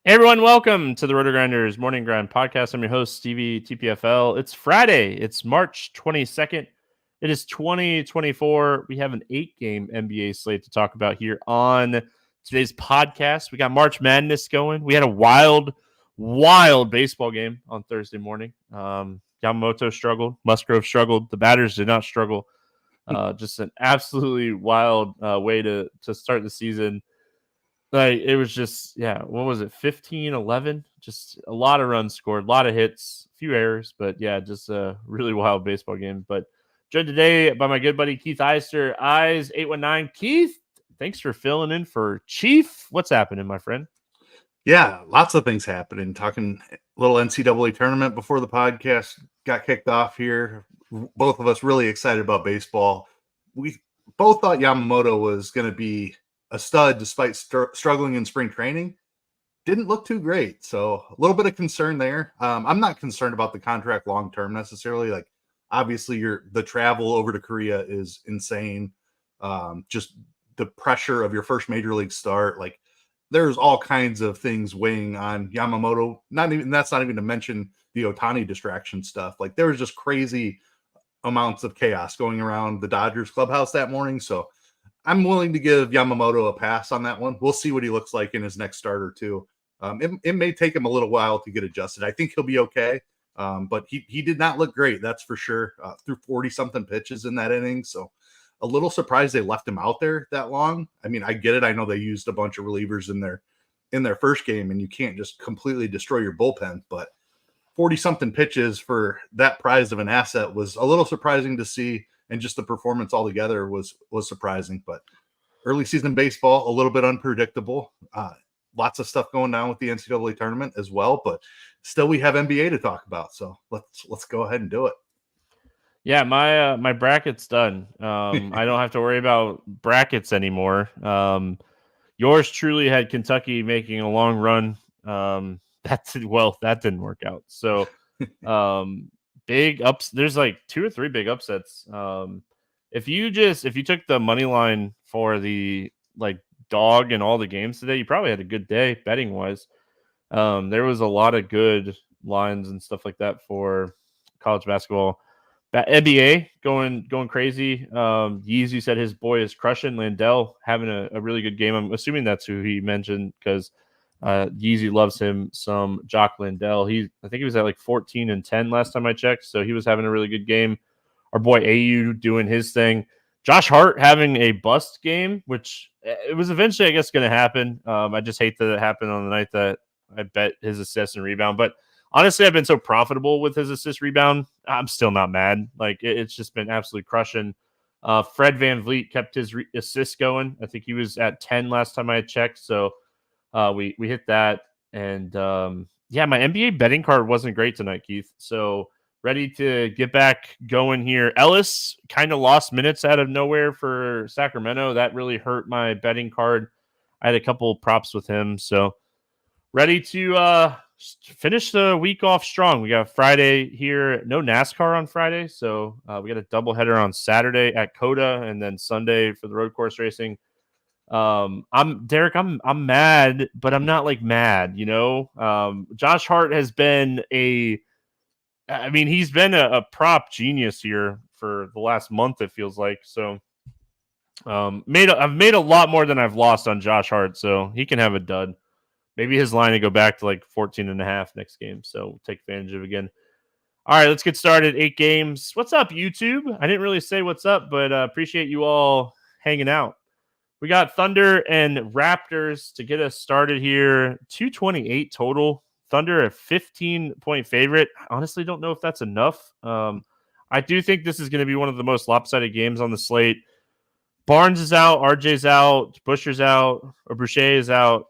Hey everyone, welcome to the RotoGrinders Morning Grind podcast. I'm your host, Stevietpfl. It's Friday. It's March 22nd. It is 2024. We have an 8-game NBA slate to talk about here on today's podcast. We got March Madness going. We had a wild baseball game on Thursday morning. Yamamoto struggled. Musgrove struggled. The batters did not struggle. Just an absolutely wild way to start the season. Like, it was just, what was it, 15-11? Just a lot of runs scored, a lot of hits, a few errors, but just a really wild baseball game. But joined today by my good buddy Keith Eister, Eys819. Keith, thanks for filling in for Chief. What's happening, my friend? Yeah, lots of things happening. Talking a little NCAA tournament before the podcast got kicked off here. Both of us really excited about baseball. We both thought Yamamoto was going to be a stud despite struggling in spring training. Didn't look too great. So a little bit of concern there. I'm not concerned about the contract long-term necessarily. Like, obviously the travel over to Korea is insane. Just the pressure of your first major league start. Like, there's all kinds of things weighing on Yamamoto. That's not even to mention the Ohtani distraction stuff. Like, there was just crazy amounts of chaos going around the Dodgers clubhouse that morning. So I'm willing to give Yamamoto a pass on that one. We'll see what he looks like in his next start or two. It may take him a little while to get adjusted. I think he'll be okay. But he did not look great. That's for sure. Threw 40-something pitches in that inning. So a little surprised they left him out there that long. I mean, I get it. I know they used a bunch of relievers in their first game, and you can't just completely destroy your bullpen, but 40-something pitches for that prize of an asset was a little surprising to see, and just the performance altogether was surprising. But early season baseball, a little bit unpredictable. Lots of stuff going down with the NCAA tournament as well, but still we have NBA to talk about. So let's go ahead and do it. Yeah, my bracket's done. I don't have to worry about brackets anymore. Yours truly had Kentucky making a long run. That didn't work out. So big ups. There's like 2 or 3 big upsets. If you took the money line for the dog in all the games today, you probably had a good day betting wise. There was a lot of good lines and stuff like that for college basketball. NBA going crazy. Yeezy said his boy is crushing. Landell having a really good game. I'm assuming that's who he mentioned because Yeezy loves him some Jock Landell. I think he was at like 14-10 last time I checked, so he was having a really good game. Our boy AU doing his thing. Josh Hart having a bust game, which it was eventually, I guess, going to happen. I just hate that it happened on the night that I bet his assist and rebound, but honestly, I've been so profitable with his assist rebound. I'm still not mad. Like, it's just been absolutely crushing. Fred VanVleet kept his assist going. I think he was at 10 last time I had checked. So we hit that. And my NBA betting card wasn't great tonight, Keith. So ready to get back going here. Ellis kind of lost minutes out of nowhere for Sacramento. That really hurt my betting card. I had a couple props with him. So ready to finish the week off strong. We got Friday here. No NASCAR on Friday, so we got a doubleheader on Saturday at Coda, and then Sunday for the road course racing. I'm mad, but I'm not like mad. Josh Hart has been he's been a prop genius here for the last month. It feels like so. I've made a lot more than I've lost on Josh Hart, so he can have a dud. Maybe his line to go back to like 14.5 next game. So we'll take advantage of it again. All right, let's get started. 8 games. What's up, YouTube? I didn't really say what's up, but appreciate you all hanging out. We got Thunder and Raptors to get us started here. 228 total. Thunder a 15-point favorite. I honestly don't know if that's enough. I do think this is going to be one of the most lopsided games on the slate. Barnes is out, RJ's out, Boucher's out, or Boucher is out,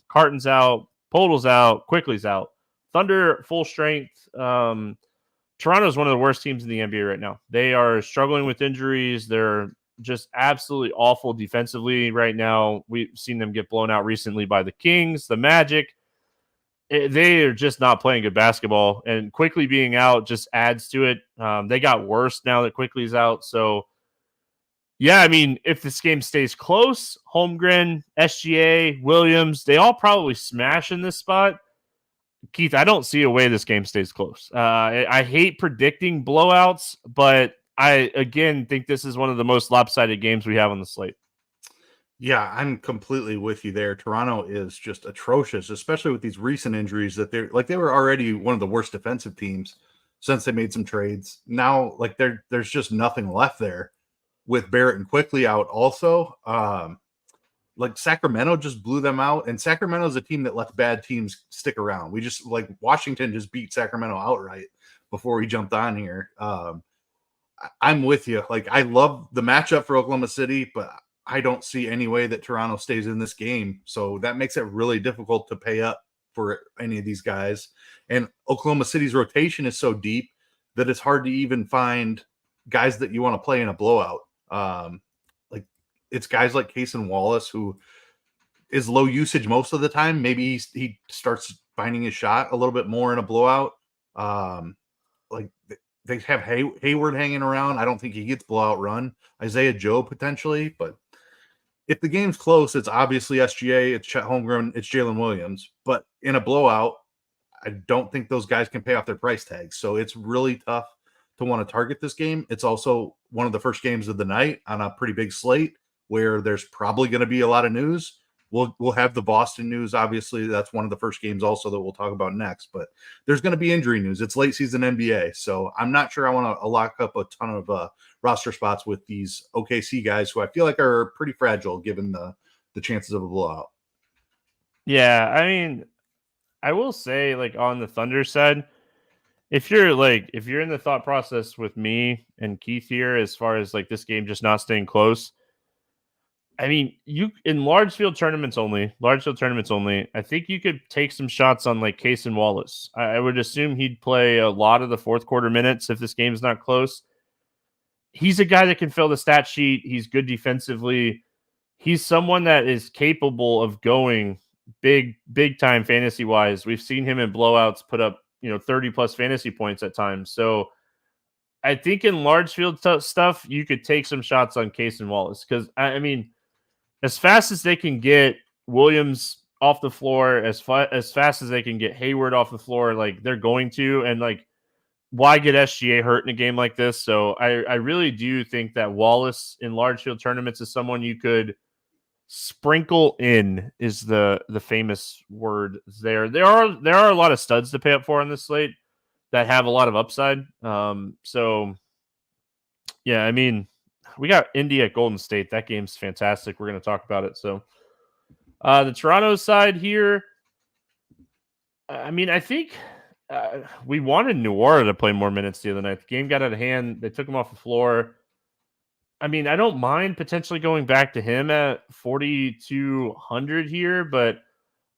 Carton's out, Podol's out, Quickly's out. Thunder full strength. Toronto's one of the worst teams in the NBA right now. They are struggling with injuries. They're just absolutely awful defensively right now. We've seen them get blown out recently by the Kings, the Magic. They are just not playing good basketball, and Quickly being out just adds to it. They got worse now that Quickly's out, so Yeah, I mean, if this game stays close, Holmgren, SGA, Williams, they all probably smash in this spot. Keith, I don't see a way this game stays close. I hate predicting blowouts, but I, again, think this is one of the most lopsided games we have on the slate. Yeah, I'm completely with you there. Toronto is just atrocious, especially with these recent injuries that they were already one of the worst defensive teams since they made some trades. Now, like there's just nothing left there with Barrett and Quickly out also. Like Sacramento just blew them out, and Sacramento is a team that lets bad teams stick around. We just like Washington just beat Sacramento outright before we jumped on here. I'm with you. Like I love the matchup for Oklahoma City, but I don't see any way that Toronto stays in this game. So that makes it really difficult to pay up for any of these guys. And Oklahoma City's rotation is so deep that it's hard to even find guys that you want to play in a blowout. Like it's guys like Cason Wallace, who is low usage most of the time. Maybe he starts finding his shot a little bit more in a blowout. Like they have Hayward hanging around. I don't think he gets blowout run. Isaiah Joe potentially, but if the game's close, it's obviously SGA, it's Chet Holmgren, it's Jalen Williams. But in a blowout, I don't think those guys can pay off their price tags. So it's really tough to want to target this game. It's also one of the first games of the night on a pretty big slate where there's probably going to be a lot of news. We'll have the Boston news. Obviously, that's one of the first games also that we'll talk about next. But there's going to be injury news. It's late season NBA. So I'm not sure I want to lock up a ton of roster spots with these OKC guys who I feel like are pretty fragile given the chances of a blowout. Yeah, I mean, I will say, like, on the Thunder side, if you're in the thought process with me and Keith here, as far as like this game just not staying close, I mean, you in large field tournaments only, I think you could take some shots on like Cason Wallace. I would assume he'd play a lot of the fourth quarter minutes if this game's not close. He's a guy that can fill the stat sheet. He's good defensively. He's someone that is capable of going big time fantasy wise. We've seen him in blowouts put up, 30 plus fantasy points at times. So I think in large field stuff, you could take some shots on Cason Wallace because I mean, as fast as they can get Williams off the floor, as fast as they can get Hayward off the floor, like they're going to, and like why get SGA hurt in a game like this? So I really do think that Wallace in large field tournaments is someone you could sprinkle in, is the famous word there. There are a lot of studs to pay up for on this slate that have a lot of upside. So yeah, I mean, we got Indy at Golden State. That game's fantastic. We're going to talk about it. So the Toronto side here, I mean, I think we wanted Noir to play more minutes the other night. The game got out of hand. They took him off the floor. I mean, I don't mind potentially going back to him at 4,200 here, but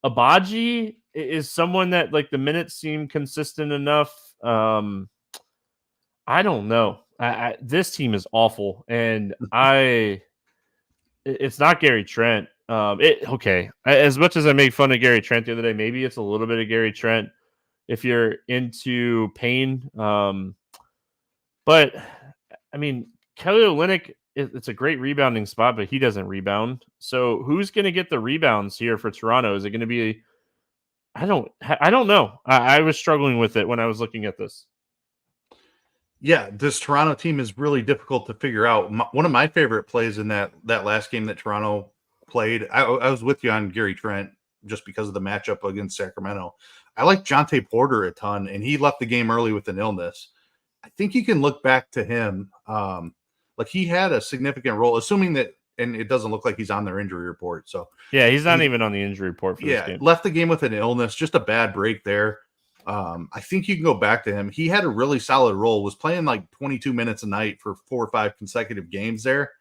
Abaji is someone that like the minutes seem consistent enough. I don't know. This team is awful, and it's not Gary Trent. Okay. As much as I make fun of Gary Trent the other day, maybe it's a little bit of Gary Trent if you're into pain. But I mean, Kelly Olynyk, it's a great rebounding spot, but he doesn't rebound. So who's going to get the rebounds here for Toronto? Is it going to be? I don't know. I was struggling with it when I was looking at this. Yeah, this Toronto team is really difficult to figure out. One of my favorite plays in that last game that Toronto played, I was with you on Gary Trent just because of the matchup against Sacramento. I like Jontay Porter a ton, and he left the game early with an illness. I think you can look back to him. Like he had a significant role, assuming that, and it doesn't look like he's on their injury report. So yeah, he's not even on the injury report for this game. Left the game with an illness, just a bad break there. I think you can go back to him. He had a really solid role, was playing like 22 minutes a night for 4 or 5 consecutive games there.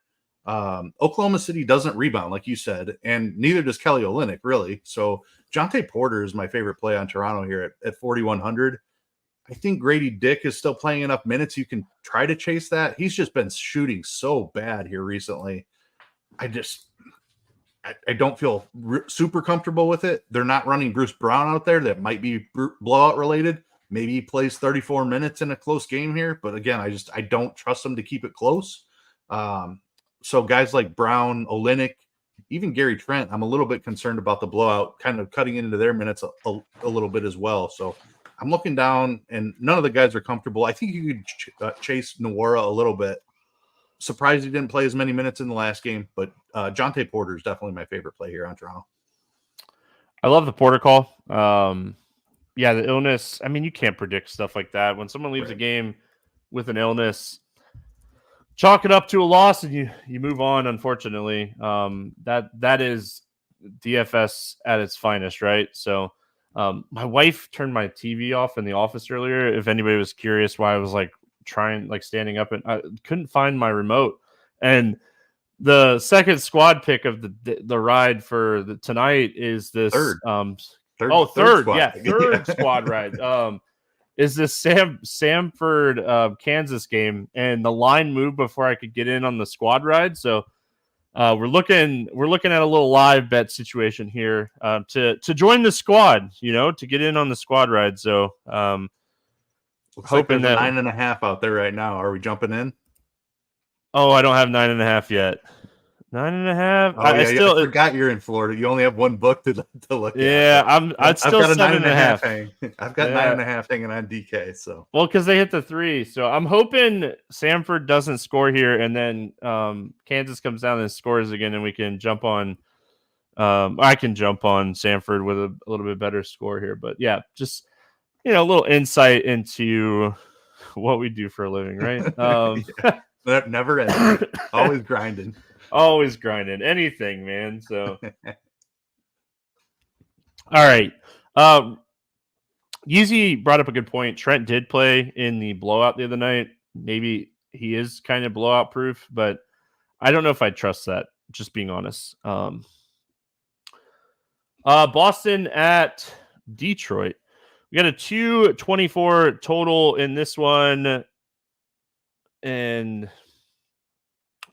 Oklahoma City doesn't rebound, like you said, and neither does Kelly Olynyk, really. So Jontay Porter is my favorite play on Toronto here at 4,100. I think Grady Dick is still playing enough minutes. You can try to chase that. He's just been shooting so bad here recently. I don't feel super comfortable with it. They're not running Bruce Brown out there. That might be blowout related. Maybe he plays 34 minutes in a close game here. But again, I don't trust him to keep it close. So guys like Brown, Olynyk, even Gary Trent, I'm a little bit concerned about the blowout, kind of cutting into their minutes a little bit as well. So I'm looking down, and none of the guys are comfortable. I think you could chase Nwora a little bit. Surprised he didn't play as many minutes in the last game, but Jonte Porter is definitely my favorite play here on Toronto. I love the Porter call. Yeah, the illness. I mean, you can't predict stuff like that. When someone leaves a game with an illness, chalk it up to a loss and you move on. Unfortunately, that is DFS at its finest, right? So, my wife turned my TV off in the office earlier. If anybody was curious why I was standing up, and I couldn't find my remote. And the second squad pick of the ride for tonight is this third squad ride. Is this Samford Kansas game, and the line moved before I could get in on the squad ride. So we're looking at a little live bet situation here to join the squad, to get in on the squad ride. So looks hoping like there's 9.5 out there right now. Are we jumping in? Oh, I don't have 9.5 yet. 9.5. Oh, I forgot you're in Florida. You only have one book to look at. Yeah, I've still got a 9.5. I've got 9.5 hanging on DK. So because they hit the 3, so I'm hoping Samford doesn't score here, and then Kansas comes down and scores again, and we can jump on. I can jump on Samford with a little bit better score here, but yeah, just a little insight into what we do for a living, right? That never ends. Always grinding. Always grinding. Anything, man. So, all right. Yeezy brought up a good point. Trent did play in the blowout the other night. Maybe he is kind of blowout proof, but I don't know if I trust that, just being honest. Boston at Detroit. We got a 224 total in this one. And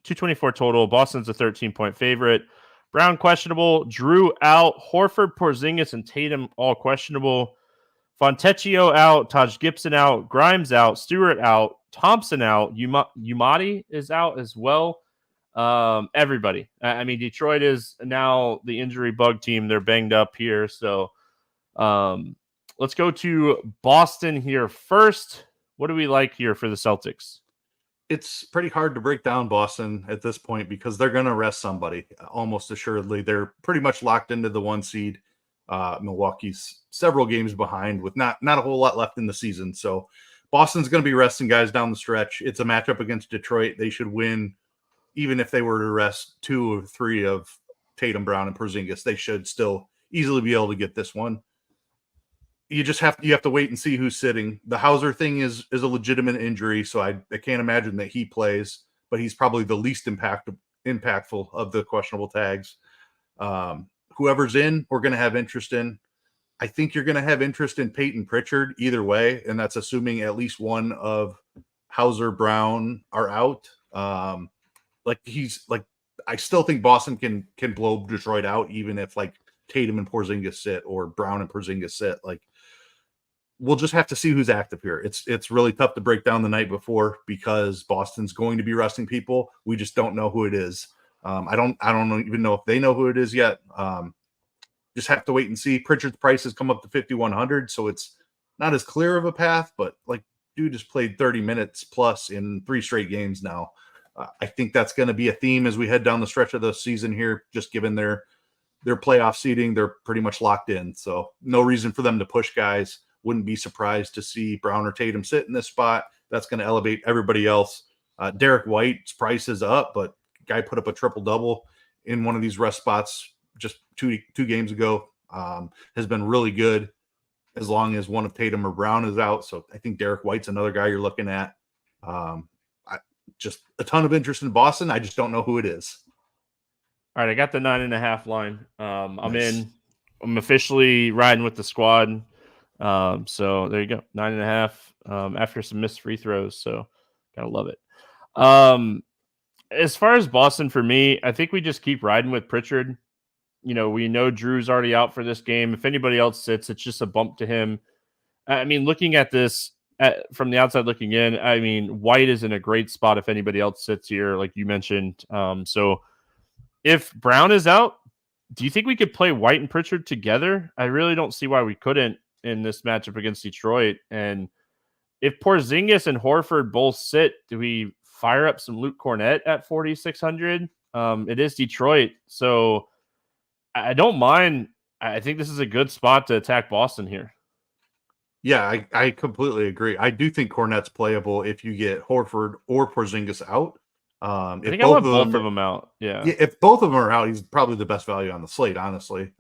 224 total. Boston's a 13-point favorite. Brown questionable. Drew out. Horford, Porzingis, and Tatum all questionable. Fontecchio out. Taj Gibson out. Grimes out. Stewart out. Thompson out. Umati is out as well. Everybody. I mean, Detroit is now the injury bug team. They're banged up here. So let's go to Boston here first. What do we like here for the Celtics? It's pretty hard to break down Boston at this point because they're going to rest somebody almost assuredly. They're pretty much locked into the 1 seed. Milwaukee's several games behind with not a whole lot left in the season. So Boston's going to be resting guys down the stretch. It's a matchup against Detroit. They should win. Even if they were to rest 2 or 3 of Tatum, Brown, and Porzingis, they should still easily be able to get this one. You have to wait and see who's sitting. The Hauser thing is a legitimate injury, so I can't imagine that he plays, but he's probably the least impactful of the questionable tags. Whoever's in, we're going to have interest in. I think you're going to have interest in Peyton Pritchard either way, and that's assuming at least one of Hauser, Brown are out. I still think Boston can blow Detroit out, even if Tatum and Porzingis sit or Brown and Porzingis sit. We'll just have to see who's active here. It's really tough to break down the night before because Boston's going to be resting people. We just don't know who it is. I don't even know if they know who it is yet. Just have to wait and see. Pritchard's price has come up to 5,100, so it's not as clear of a path. But dude just played 30 minutes plus in 3 straight games now. I think that's going to be a theme as we head down the stretch of the season here. Just given their playoff seeding, they're pretty much locked in. So no reason for them to push guys. Wouldn't be surprised to see Brown or Tatum sit in this spot. That's going to elevate everybody else. Derek White's price is up, but guy put up a triple-double in one of these rest spots just two games ago. Has been really good as long as one of Tatum or Brown is out. So I think Derek White's another guy you're looking at. Just a ton of interest in Boston. I just don't know who it is. All right, I got the 9.5 line. I'm Nice. in. I'm officially riding with the squad. So there you go, 9.5. After some missed free throws, so gotta love it. As far as Boston, for me, I think we just keep riding with Pritchard. We know Drew's already out for this game. If anybody else sits, it's just a bump to him. I mean, looking at this, from the outside looking in, I mean, White is in a great spot if anybody else sits here, like you mentioned. So if Brown is out, do you think we could play White and Pritchard together? I really don't see why we couldn't in this matchup against Detroit. And if Porzingis and Horford both sit, do we fire up some Luke Cornett at 4,600? It is Detroit, so I don't mind. I think this is a good spot to attack Boston here. Yeah, I completely agree. I do think Cornett's playable if you get Horford or Porzingis out. I think I want both of them out. Yeah, if both of them are out, he's probably the best value on the slate, honestly.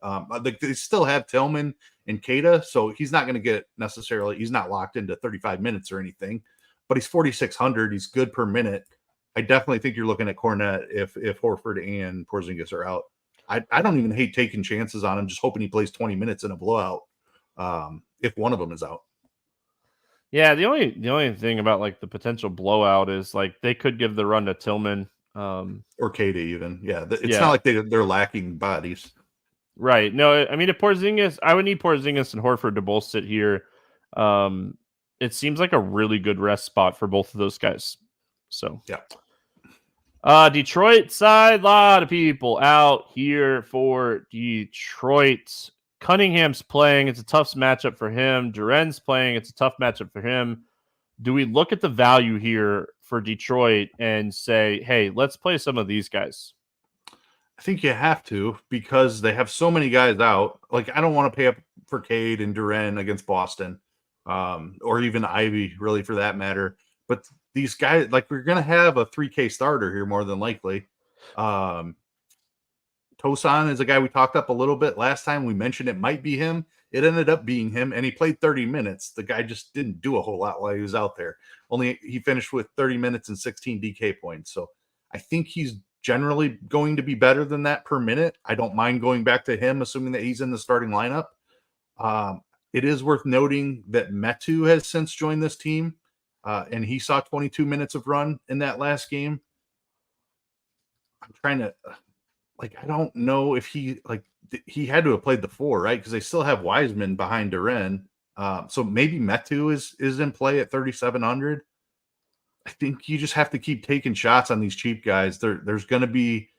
They still have Tillman and Keita, so he's not going to get necessarily, he's not locked into 35 minutes or anything, but he's 4,600. He's good per minute. I definitely think you're looking at Cornett if Horford and Porzingis are out. I don't even hate taking chances on him, just hoping he plays 20 minutes in a blowout if one of them is out. Yeah, the only thing about like the potential blowout is like they could give the run to Tillman or Keita even. Yeah, it's not like they're lacking bodies. Right. No, I mean, if Porzingis, I would need Porzingis and Horford to both sit here. It seems like a really good rest spot for both of those guys. So yeah. Detroit side, a lot of people out here for Detroit. Cunningham's playing. It's a tough matchup for him. Duren's playing. It's a tough matchup for him. Do we look at the value here for Detroit and say, hey, let's play some of these guys? I think you have to because they have so many guys out. Like, I don't want to pay up for Cade and Duren against Boston or even Ivy, really, for that matter. But these guys, like, we're going to have a 3K starter here more than likely. Tosan is a guy we talked up a little bit last time. We mentioned it might be him. It ended up being him, and he played 30 minutes. The guy just didn't do a whole lot while he was out there. Only he finished with 30 minutes and 16 DK points. So I think he's generally going to be better than that per minute. I don't mind going back to him, assuming that he's in the starting lineup. It is worth noting that Metu has since joined this team, and he saw 22 minutes of run in that last game. I'm trying to... I don't know if he had to have played the 4, right? Because they still have Wiseman behind Duren. So maybe Metu is in play at 3,700. I think you just have to keep taking shots on these cheap guys. There's going to be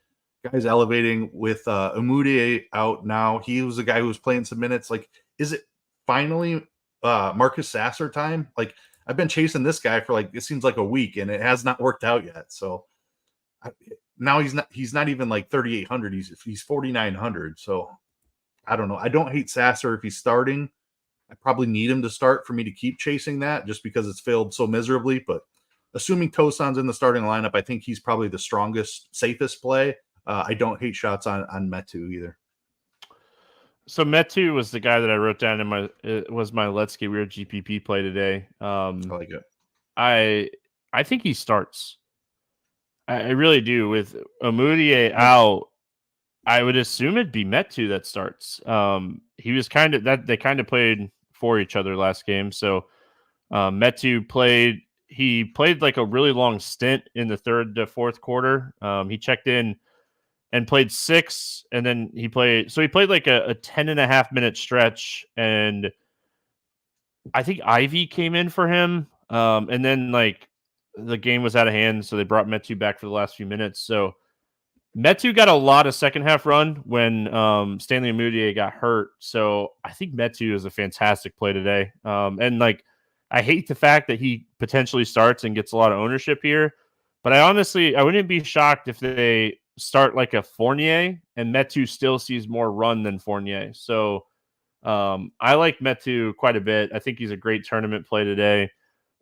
guys elevating with Umude out now. He was the guy who was playing some minutes. Like, is it finally Marcus Sasser time? Like, I've been chasing this guy for it seems like a week, and it has not worked out yet. So now he's not even like 3,800. He's 4,900. So I don't know. I don't hate Sasser if he's starting. I probably need him to start for me to keep chasing that just because it's failed so miserably. But assuming Tosan's in the starting lineup, I think he's probably the strongest, safest play. I don't hate shots on Metu either. So Metu was the guy that I wrote down was my Let's Get Weird GPP play today. I like it. I think he starts. I really do. With Umude out, I would assume it'd be Metu that starts. He was they kind of played for each other last game. So Metu played like a really long stint in the third to fourth quarter. He checked in and played 6, and then he played like a 10.5 minute stretch, and I think Ivy came in for him. And then the game was out of hand, so they brought Metu back for the last few minutes. So Metu got a lot of second half run when Stanley Umude got hurt. So I think Metu is a fantastic play today. And I hate the fact that he potentially starts and gets a lot of ownership here, but I wouldn't be shocked if they start like a Fournier and Metu still sees more run than Fournier. So I like Metu quite a bit. I think he's a great tournament play today.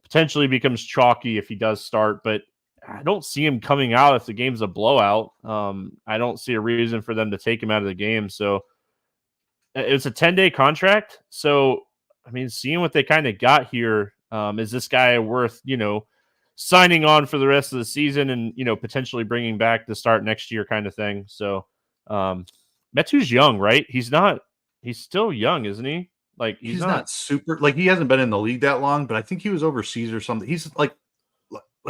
Potentially becomes chalky if he does start, but I don't see him coming out if the game's a blowout. I don't see a reason for them to take him out of the game. So it's a 10-day contract. So, I mean, seeing what they kind of got here, is this guy worth, signing on for the rest of the season and, potentially bringing back to start next year kind of thing. So Metu's young, right? He's still young, isn't he? He's not super, he hasn't been in the league that long, but I think he was overseas or something. He's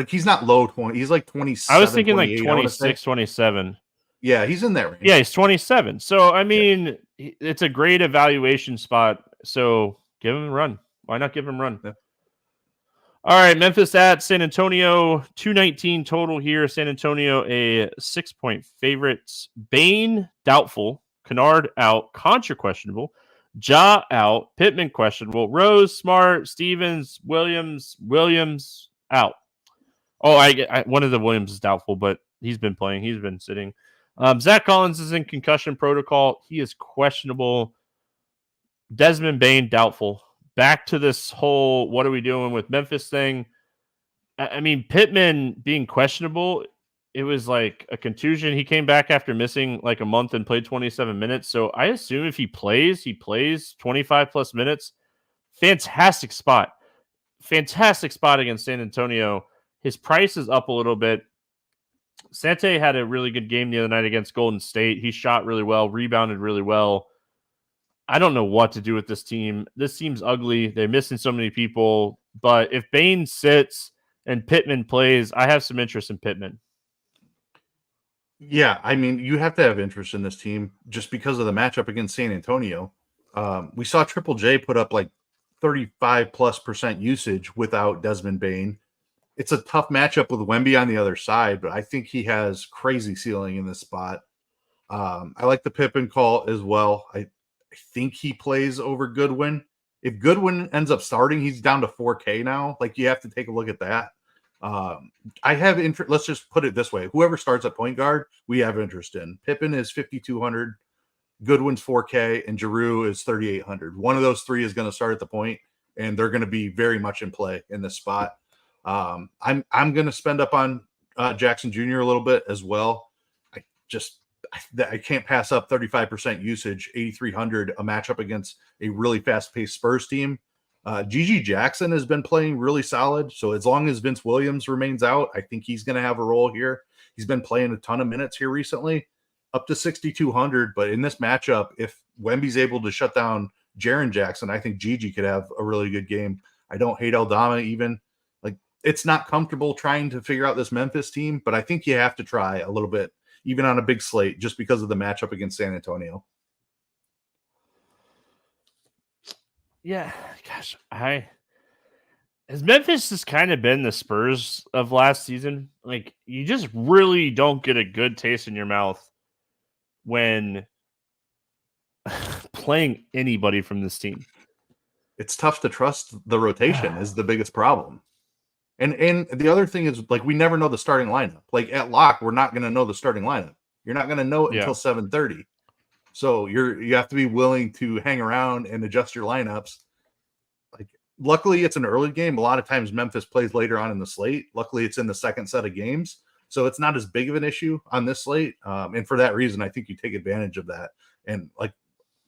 he's not low 20. He's 27. I was thinking 26, 27. Yeah, he's in that range. Yeah, he's 27. So, I mean, it's a great evaluation spot. So give him a run. Why not give him a run? All right, Memphis at San Antonio, 219 total here. San Antonio, a 6-point favorite. Bane, doubtful. Kennard out. Contra, questionable. Ja out. Pittman, questionable. Rose, Smart. Stevens, Williams out. Oh, one of the Williams is doubtful, but he's been playing. He's been sitting. Zach Collins is in concussion protocol. He is questionable. Desmond Bane, doubtful. Back to this whole what are we doing with Memphis thing. I mean, Pittman being questionable, it was like a contusion. He came back after missing like a month and played 27 minutes. So I assume if he plays 25 plus minutes. Fantastic spot. Fantastic spot against San Antonio. His price is up a little bit. Sante had a really good game the other night against Golden State. He shot really well, rebounded really well. I don't know what to do with this team. This team's ugly. They're missing so many people. But if Bane sits and Pittman plays, I have some interest in Pittman. Yeah, I mean, you have to have interest in this team just because of the matchup against San Antonio. We saw Triple J put up like 35+% usage without Desmond Bane. It's a tough matchup with Wemby on the other side, but I think he has crazy ceiling in this spot. I like the Pippen call as well. I think he plays over Goodwin. If Goodwin ends up starting, he's down to 4K now. Like, you have to take a look at that. I have interest. Let's just put it this way. Whoever starts at point guard, we have interest in. Pippen is 5,200. Goodwin's 4K, and Giroux is 3,800. One of those three is going to start at the point, and they're going to be very much in play in this spot. I'm going to spend up on Jackson Jr. a little bit as well. I can't pass up 35% usage, 8,300, a matchup against a really fast-paced Spurs team. Gigi Jackson has been playing really solid, so as long as Vince Williams remains out, I think he's going to have a role here. He's been playing a ton of minutes here recently, up to 6,200, but in this matchup, if Wemby's able to shut down Jaren Jackson, I think Gigi could have a really good game. I don't hate Aldama even. Like, it's not comfortable trying to figure out this Memphis team, but I think you have to try a little bit, even on a big slate, just because of the matchup against San Antonio. Yeah, gosh, has Memphis has kind of been the Spurs of last season. Like, you just really don't get a good taste in your mouth when playing anybody from this team. It's tough to trust the rotation is the biggest problem. And the other thing is, like, we never know the starting lineup. Like, at lock, we're not going to know the starting lineup. You're not going to know it until 7:30. So you have to be willing to hang around and adjust your lineups. Like, luckily, it's an early game. A lot of times Memphis plays later on in the slate. Luckily, it's in the second set of games. So it's not as big of an issue on this slate. And for that reason, I think you take advantage of that. And, like,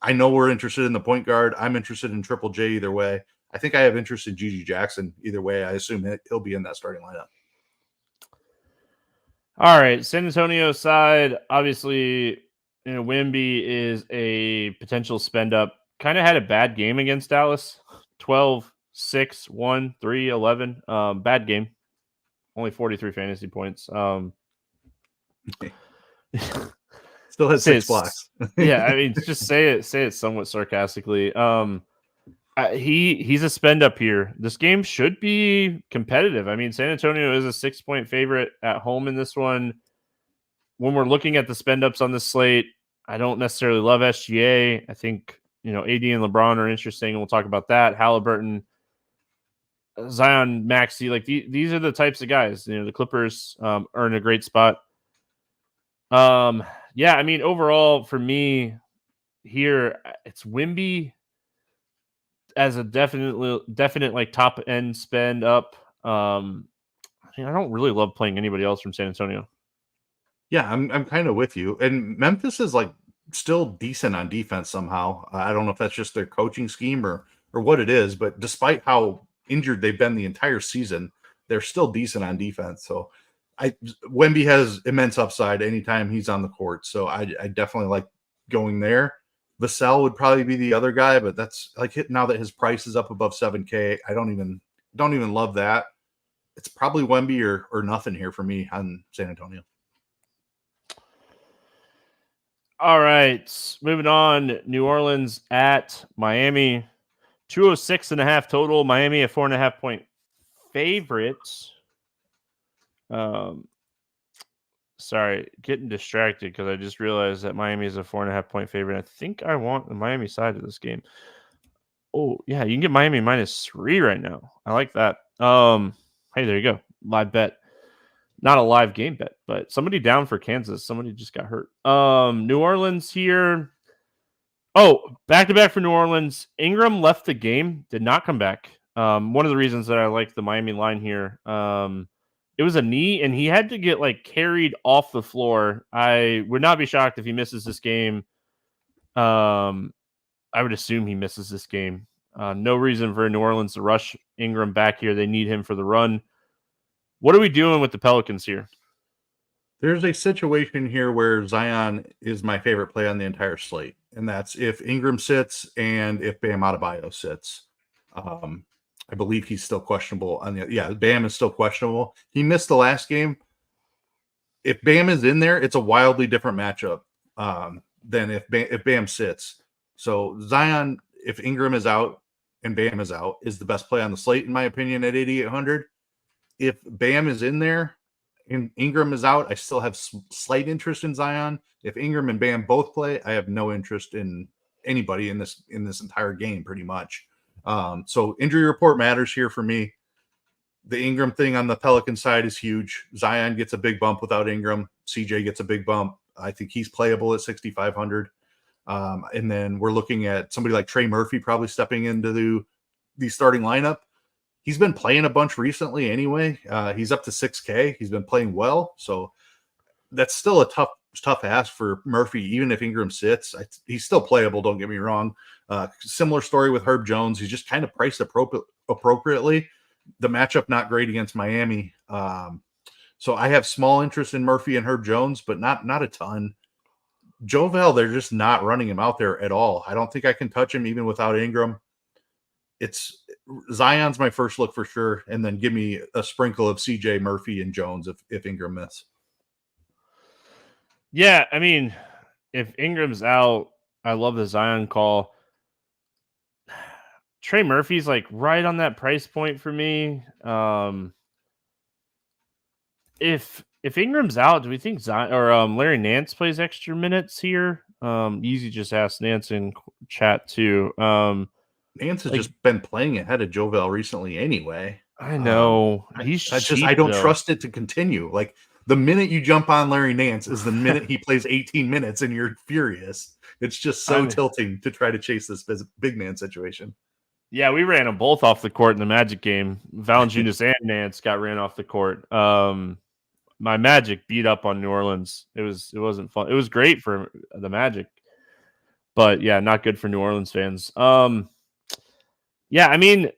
I know we're interested in the point guard. I'm interested in Triple J either way. I think I have interest in Gigi Jackson either way. I assume he'll be in that starting lineup. All right, San Antonio side, obviously, Wemby is a potential spend up. Kind of had a bad game against Dallas. 12, 6, 1, 3, 11. Bad game. Only 43 fantasy points. Still has 6 blocks. Yeah, I mean, just say it somewhat sarcastically. He's a spend up here. This game should be competitive. I mean, San Antonio is a 6-point favorite at home in this one. When we're looking at the spend ups on this slate, I don't necessarily love SGA. I think, AD and LeBron are interesting, and we'll talk about that. Halliburton, Zion, Maxey, like these are the types of guys. The Clippers are in a great spot. Yeah, I mean, overall for me here, it's Wemby as a definite like top end spend up. I don't really love playing anybody else from San Antonio. Yeah, I'm kind of with you. And Memphis is like still decent on defense somehow. I don't know if that's just their coaching scheme or what it is, but despite how injured they've been the entire season, they're still decent on defense. So Wemby has immense upside anytime he's on the court. So I definitely like going there. Vassell would probably be the other guy, but that's like now that his price is up above 7K. I don't even love that. It's probably Wemby or nothing here for me on San Antonio. All right, moving on. New Orleans at Miami, 206.5 total. Miami a 4.5-point favorite. Sorry, getting distracted because I just realized that Miami is a 4.5-point favorite. I think I want the Miami side of this game. Oh, yeah, you can get Miami -3 right now. I like that. Hey, there you go. Live bet. Not a live game bet, but somebody down for Kansas. Somebody just got hurt. New Orleans here. Oh, back-to-back for New Orleans. Ingram left the game, did not come back. One of the reasons that I like the Miami line here, it was a knee, and he had to get carried off the floor. I would not be shocked if he misses this game. I would assume he misses this game. No reason for New Orleans to rush Ingram back here. They need him for the run. What are we doing with the Pelicans here? There's a situation here where Zion is my favorite play on the entire slate, and that's if Ingram sits and if Bam Adebayo sits. I believe he's still questionable. Bam is still questionable. He missed the last game. If Bam is in there, it's a wildly different matchup than if Bam sits. So Zion, if Ingram is out and Bam is out, is the best play on the slate, in my opinion, at 8,800. If Bam is in there and Ingram is out, I still have slight interest in Zion. If Ingram and Bam both play, I have no interest in anybody in this entire game, pretty much. So injury report matters here for me. The Ingram thing on the Pelican side is huge. Zion gets a big bump without Ingram. CJ gets a big bump. I think he's playable at 6,500. And then we're looking at somebody like Trey Murphy probably stepping into the starting lineup. He's been playing a bunch recently anyway. He's up to 6K. He's been playing well. So that's still a tough ask for Murphy, even if Ingram sits. He's still playable, don't get me wrong. Similar story with Herb Jones. He's just kind of priced appropriately. The matchup not great against Miami. So I have small interest in Murphy and Herb Jones, but not a ton. JoVel, they're just not running him out there at all. I don't think I can touch him even without Ingram. It's Zion's my first look for sure, and then give me a sprinkle of CJ, Murphy, and Jones if Ingram misses. Yeah, I mean, if Ingram's out, I love the Zion call. Trey Murphy's right on that price point for me. If Ingram's out, do we think Zion or Larry Nance plays extra minutes here? Easy just asked Nance in chat too. Nance has just been playing ahead of JoVel recently anyway. I know. I don't trust it to continue. The minute you jump on Larry Nance is the minute he plays 18 minutes and you're furious. It's just so tilting to try to chase this big man situation. Yeah, we ran them both off the court in the Magic game. Valanciunas and Nance got ran off the court. My Magic beat up on New Orleans. It wasn't fun. It was great for the Magic, but yeah, not good for New Orleans fans. Yeah, I mean,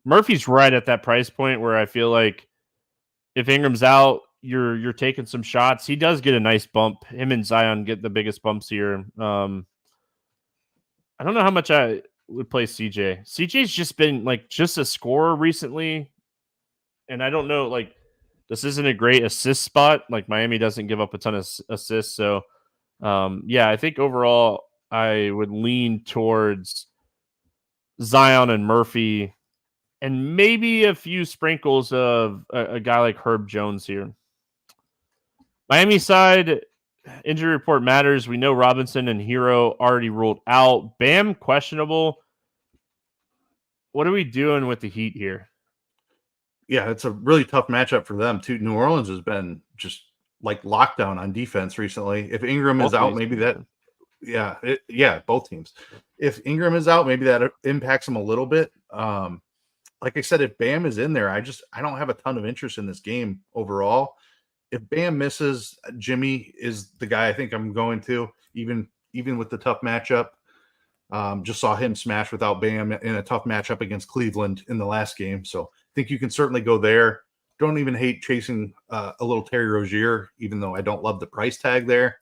Murphy's right at that price point where I feel like if Ingram's out, you're taking some shots. He does get a nice bump. Him and Zion get the biggest bumps here. I don't know how much I would play CJ. CJ's just been just a scorer recently, and I don't know, this isn't a great assist spot. Miami doesn't give up a ton of assists, so yeah, I think overall I would lean towards Zion and Murphy, and maybe a few sprinkles of a guy like Herb Jones here. Miami side, injury report matters. We know Robinson and Hero already ruled out. Bam, questionable. What are we doing with the Heat here? Yeah, it's a really tough matchup for them, too. New Orleans has been just lockdown on defense recently. If Ingram is out, maybe that – yeah, both teams. If Ingram is out, maybe that impacts them a little bit. Like I said, if Bam is in there, I don't have a ton of interest in this game overall. If Bam misses, Jimmy is the guy I think I'm going to, even with the tough matchup. Just saw him smash without Bam in a tough matchup against Cleveland in the last game. So I think you can certainly go there. Don't even hate chasing a little Terry Rozier, even though I don't love the price tag there.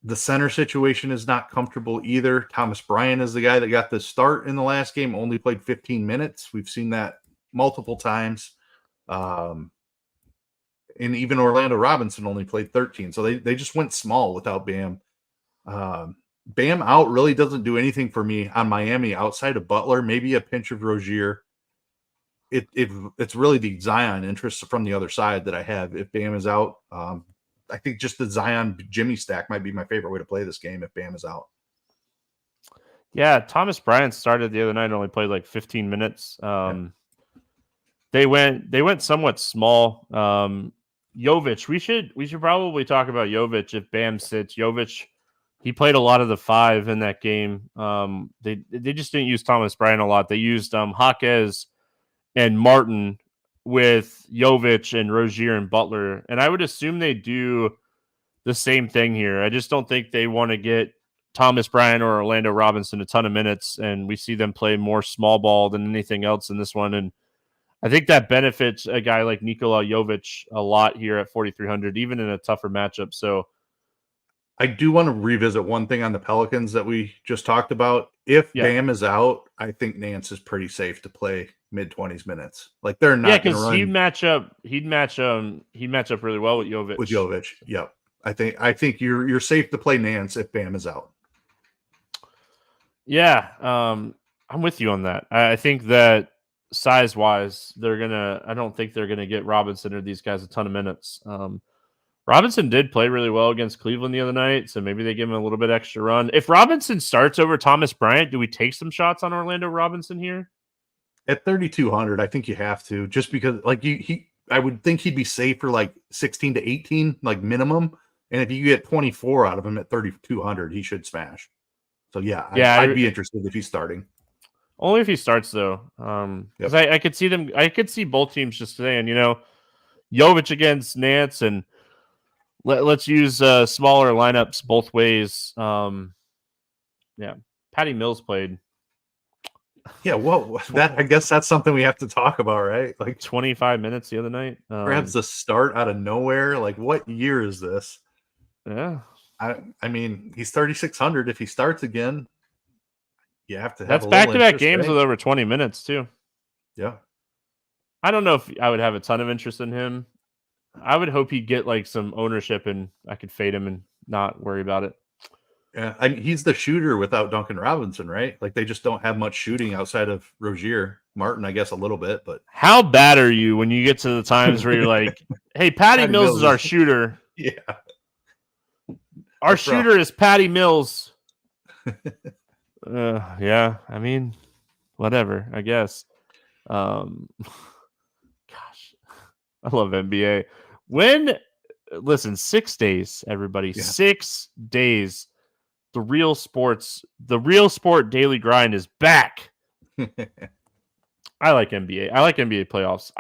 The center situation is not comfortable either. Thomas Bryant is the guy that got the start in the last game, only played 15 minutes. We've seen that multiple times. And even Orlando Robinson only played 13. So they just went small without Bam. Bam out really doesn't do anything for me on Miami outside of Butler, maybe a pinch of Rozier. It's really the Zion interest from the other side that I have. If Bam is out, I think just the Zion Jimmy stack might be my favorite way to play this game if Bam is out. Yeah, Thomas Bryant started the other night and only played like 15 minutes. They went somewhat small. Jovic, we should probably talk about Jovic if Bam sits. Jovic, he played a lot of the 5 in that game. They just didn't use Thomas Bryant a lot. They used Jaquez and Martin with Jovic and Rozier and Butler. And I would assume they do the same thing here. I just don't think they want to get Thomas Bryant or Orlando Robinson a ton of minutes, and we see them play more small ball than anything else in this one. And I think that benefits a guy like Nikola Jovic a lot here at 4,300, even in a tougher matchup. So I do want to revisit one thing on the Pelicans that we just talked about. If Bam is out, I think Nance is pretty safe to play mid-20s minutes. Like they're not going to run. He'd match up really well with Jovic. With Jovic, yep. I think you're safe to play Nance if Bam is out. Yeah, I'm with you on that. I think that size-wise, I don't think they're gonna get Robinson or these guys a ton of minutes. Robinson did play really well against Cleveland the other night, so maybe they give him a little bit extra run. If Robinson starts over Thomas Bryant, do we take some shots on Orlando Robinson here? At 3,200, I think you have to, just because like I would think he'd be safe for like 16 to 18, like minimum. And if you get 24 out of him at 3,200, he should smash. So I'd be interested if he's starting. Only if he starts though. Because I could see them. I could see both teams just saying, Jovic against Nance, and let's use smaller lineups both ways. Patty Mills played. Yeah, I guess that's something we have to talk about, right? Like 25 minutes the other night. Perhaps the start out of nowhere. Like, what year is this? Yeah. I mean, he's 3,600. If he starts again, you have to have that's back-to-back games with over 20 minutes, too. Yeah. I don't know if I would have a ton of interest in him. I would hope he'd get like some ownership and I could fade him and not worry about it. Yeah, he's the shooter without Duncan Robinson, right? Like they just don't have much shooting outside of Rozier. Martin, I guess, a little bit, but how bad are you when you get to the times where you're like, hey, Patty Mills is our shooter. Yeah. Our shooter is Patty Mills. Yeah, I mean, whatever, I guess. Gosh, I love NBA. Listen, 6 days, everybody. Yeah. 6 days. The real sport daily grind is back. I like NBA. I like NBA playoffs.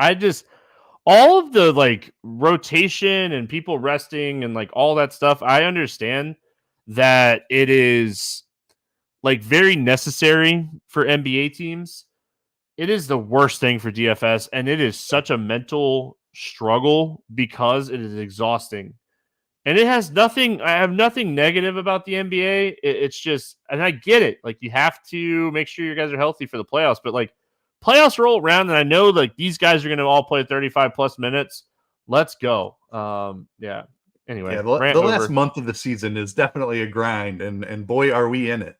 All of the like rotation and people resting and like all that stuff, I understand that it is like very necessary for NBA teams. It is the worst thing for DFS, and it is such a mental struggle because it is exhausting. And it has nothing, I have nothing negative about the NBA. It's just, and I get it. Like, you have to make sure you guys are healthy for the playoffs, but like, playoffs roll around, and I know like these guys are going to all play 35 plus minutes. Let's go. Yeah. Anyway, the last month of the season is definitely a grind, and boy, are we in it.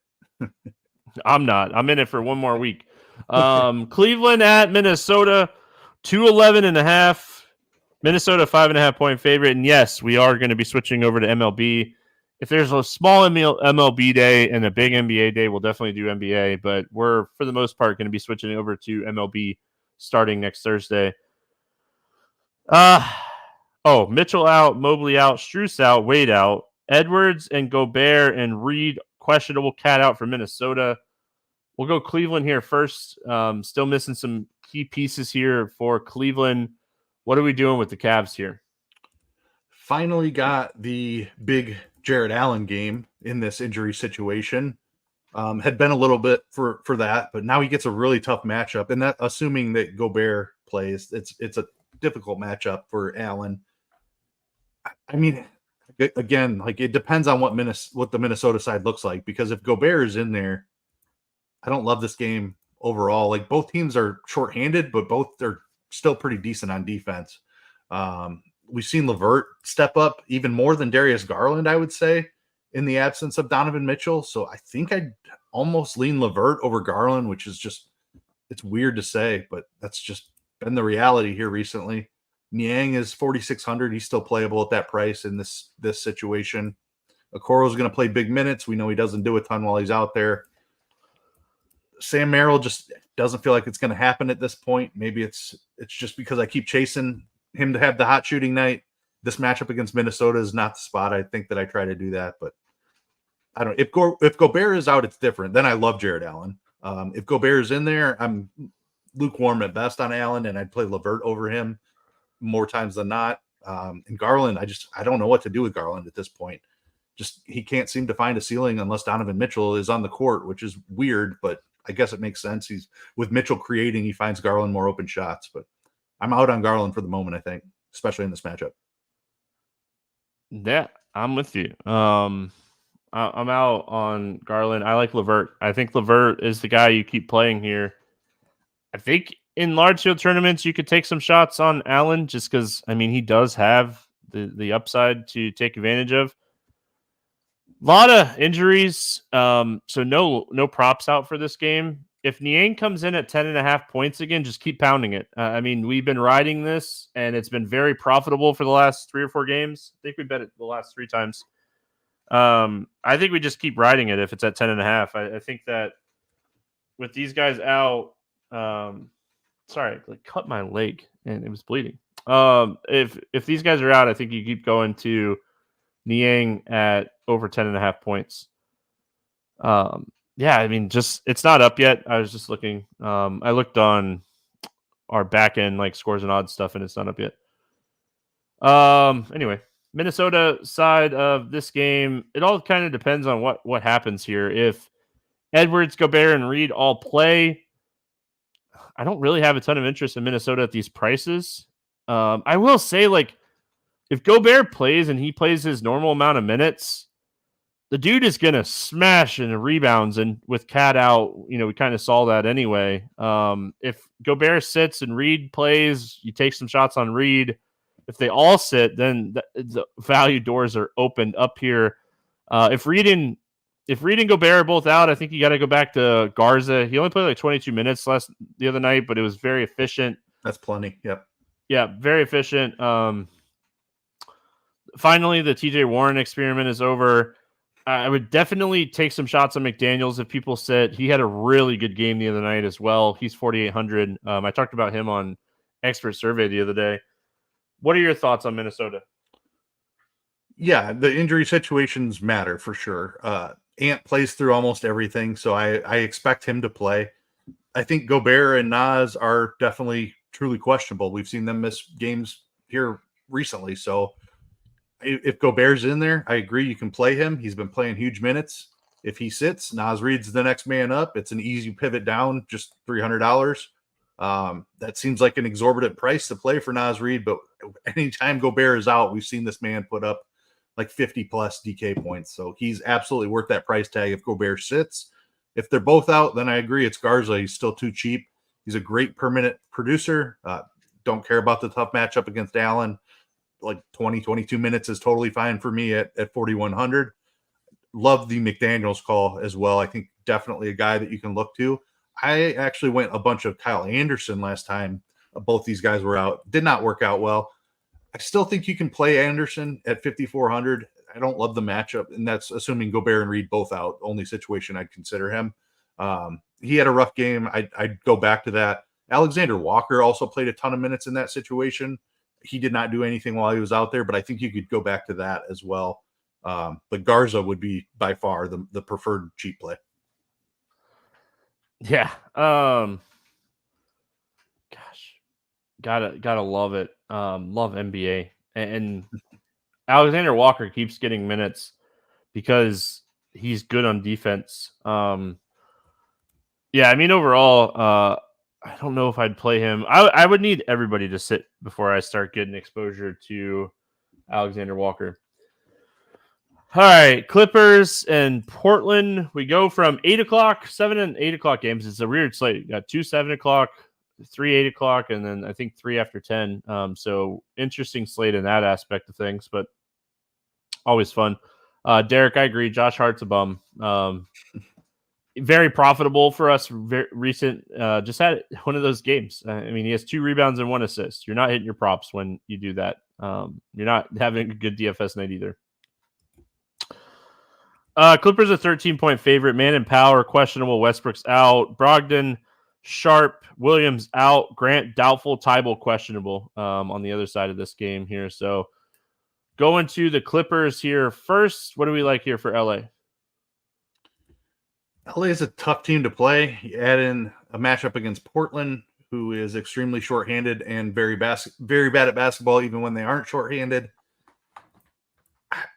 I'm not. I'm in it for one more week. Cleveland at Minnesota, 211.5. Minnesota 5.5 point favorite, and yes, we are going to be switching over to MLB. If there's a small MLB day and a big NBA day, we'll definitely do NBA, but we're, for the most part, going to be switching over to MLB starting next Thursday. Mitchell out, Mobley out, Strus out, Wade out, Edwards and Gobert and Reed, questionable, Cat out for Minnesota. We'll go Cleveland here first. Still missing some key pieces here for Cleveland. What are we doing with the Cavs here? Finally got the big Jared Allen game in this injury situation. Had been a little bit for that, but now he gets a really tough matchup. And that, assuming that Gobert plays, it's a difficult matchup for Allen. I mean, again, like it depends on what the Minnesota side looks like, because if Gobert is in there, I don't love this game overall. Like both teams are shorthanded, but both are still pretty decent on defense. We've seen LeVert step up even more than Darius Garland, I would say. in the absence of Donovan Mitchell. So I think I'd almost lean LeVert over Garland, which is just, it's weird to say, but that's just been the reality here recently. Niang is 4,600. He's still playable at that price in this situation. Okoro's going to play big minutes. We know he doesn't do a ton while he's out there. Sam Merrill just doesn't feel like it's going to happen at this point. Maybe it's just because I keep chasing him to have the hot shooting night. This matchup against Minnesota is not the spot. I think that I try to do that, but I don't. If Gobert is out, it's different. Then I love Jared Allen. If Gobert is in there, I'm lukewarm at best on Allen, and I'd play LeVert over him more times than not. And Garland, I don't know what to do with Garland at this point. Just he can't seem to find a ceiling unless Donovan Mitchell is on the court, which is weird, but I guess it makes sense. He's with Mitchell creating, he finds Garland more open shots, but I'm out on Garland for the moment, I think, especially in this matchup. Yeah, I'm with you. I'm out on Garland. I like LeVert. I think LeVert is the guy you keep playing here. I think in large field tournaments, you could take some shots on Allen just because, I mean, he does have the upside to take advantage of. A lot of injuries, so no props out for this game. If Niang comes in at 10.5 points again, just keep pounding it. I mean, we've been riding this, and it's been very profitable for the last 3 or 4 games. I think we bet it the last 3 times. I think we just keep riding it if it's at 10.5. I think that with these guys out, sorry, I cut my leg and it was bleeding. If these guys are out, I think you keep going to Niang at over 10.5 points. Yeah, I mean, just it's not up yet. I was just looking. I looked on our back end like scores and odds stuff, and it's not up yet. Anyway, Minnesota side of this game, it all kind of depends on what happens here. If Edwards, Gobert, and Reed all play, I don't really have a ton of interest in Minnesota at these prices. I will say, like, if Gobert plays and he plays his normal amount of minutes, the dude is going to smash in the rebounds. And with Cat out, we kind of saw that anyway. If Gobert sits and Reed plays, you take some shots on Reed. If they all sit, then the value doors are opened up here. If Reed and Gobert are both out, I think you got to go back to Garza. He only played like 22 minutes the other night, but it was very efficient. That's plenty. Yep. Yeah, very efficient. Finally, the TJ Warren experiment is over. I would definitely take some shots on McDaniels if people sit. He had a really good game the other night as well. He's 4,800. I talked about him on Expert Survey the other day. What are your thoughts on Minnesota? Yeah, the injury situations matter for sure. Ant plays through almost everything, so I expect him to play. I think Gobert and Nas are definitely truly questionable. We've seen them miss games here recently, so if Gobert's in there, I agree you can play him. He's been playing huge minutes. If he sits, Nas Reed's the next man up. It's an easy pivot down, just $300. That seems like an exorbitant price to play for Nas Reed, but anytime Gobert is out, we've seen this man put up like 50 plus DK points. So he's absolutely worth that price tag if Gobert sits. If they're both out, then I agree it's Garza. He's still too cheap. He's a great per minute producer. Don't care about the tough matchup against Allen. Like 20, 22 minutes is totally fine for me at 4,100. Love the McDaniels call as well. I think definitely a guy that you can look to. I actually went a bunch of Kyle Anderson last time. Both these guys were out. Did not work out well. I still think you can play Anderson at 5,400. I don't love the matchup, and that's assuming Gobert and Reed both out. Only situation I'd consider him. He had a rough game. I'd go back to that. Alexander Walker also played a ton of minutes in that situation. He did not do anything while he was out there, but I think you could go back to that as well. But Garza would be by far the preferred cheap play. Yeah. Gosh, gotta love it. Love NBA. And Alexander Walker keeps getting minutes because he's good on defense. Yeah, I mean, overall, I don't know if I'd play him. I would need everybody to sit before I start getting exposure to Alexander Walker. All right, Clippers and Portland. We go from 8 o'clock, 7 and 8 o'clock games. It's a weird slate. You got 2 7 o'clock, 3 8 o'clock, and then I think 3 after 10. So interesting slate in that aspect of things, but always fun. Derek, I agree. Josh Hart's a bum. Very profitable for us. Recent, just had one of those games. I mean, he has 2 rebounds and 1 assist. You're not hitting your props when you do that. You're not having a good DFS night either. Clippers a 13-point favorite. Man and Power questionable. Westbrook's out. Brogdon, Sharp, Williams out. Grant doubtful. Tybal questionable. On the other side of this game here. So going to the Clippers here first. What do we like here for LA? LA is a tough team to play. You add in a matchup against Portland, who is extremely shorthanded and very bad at basketball, even when they aren't shorthanded.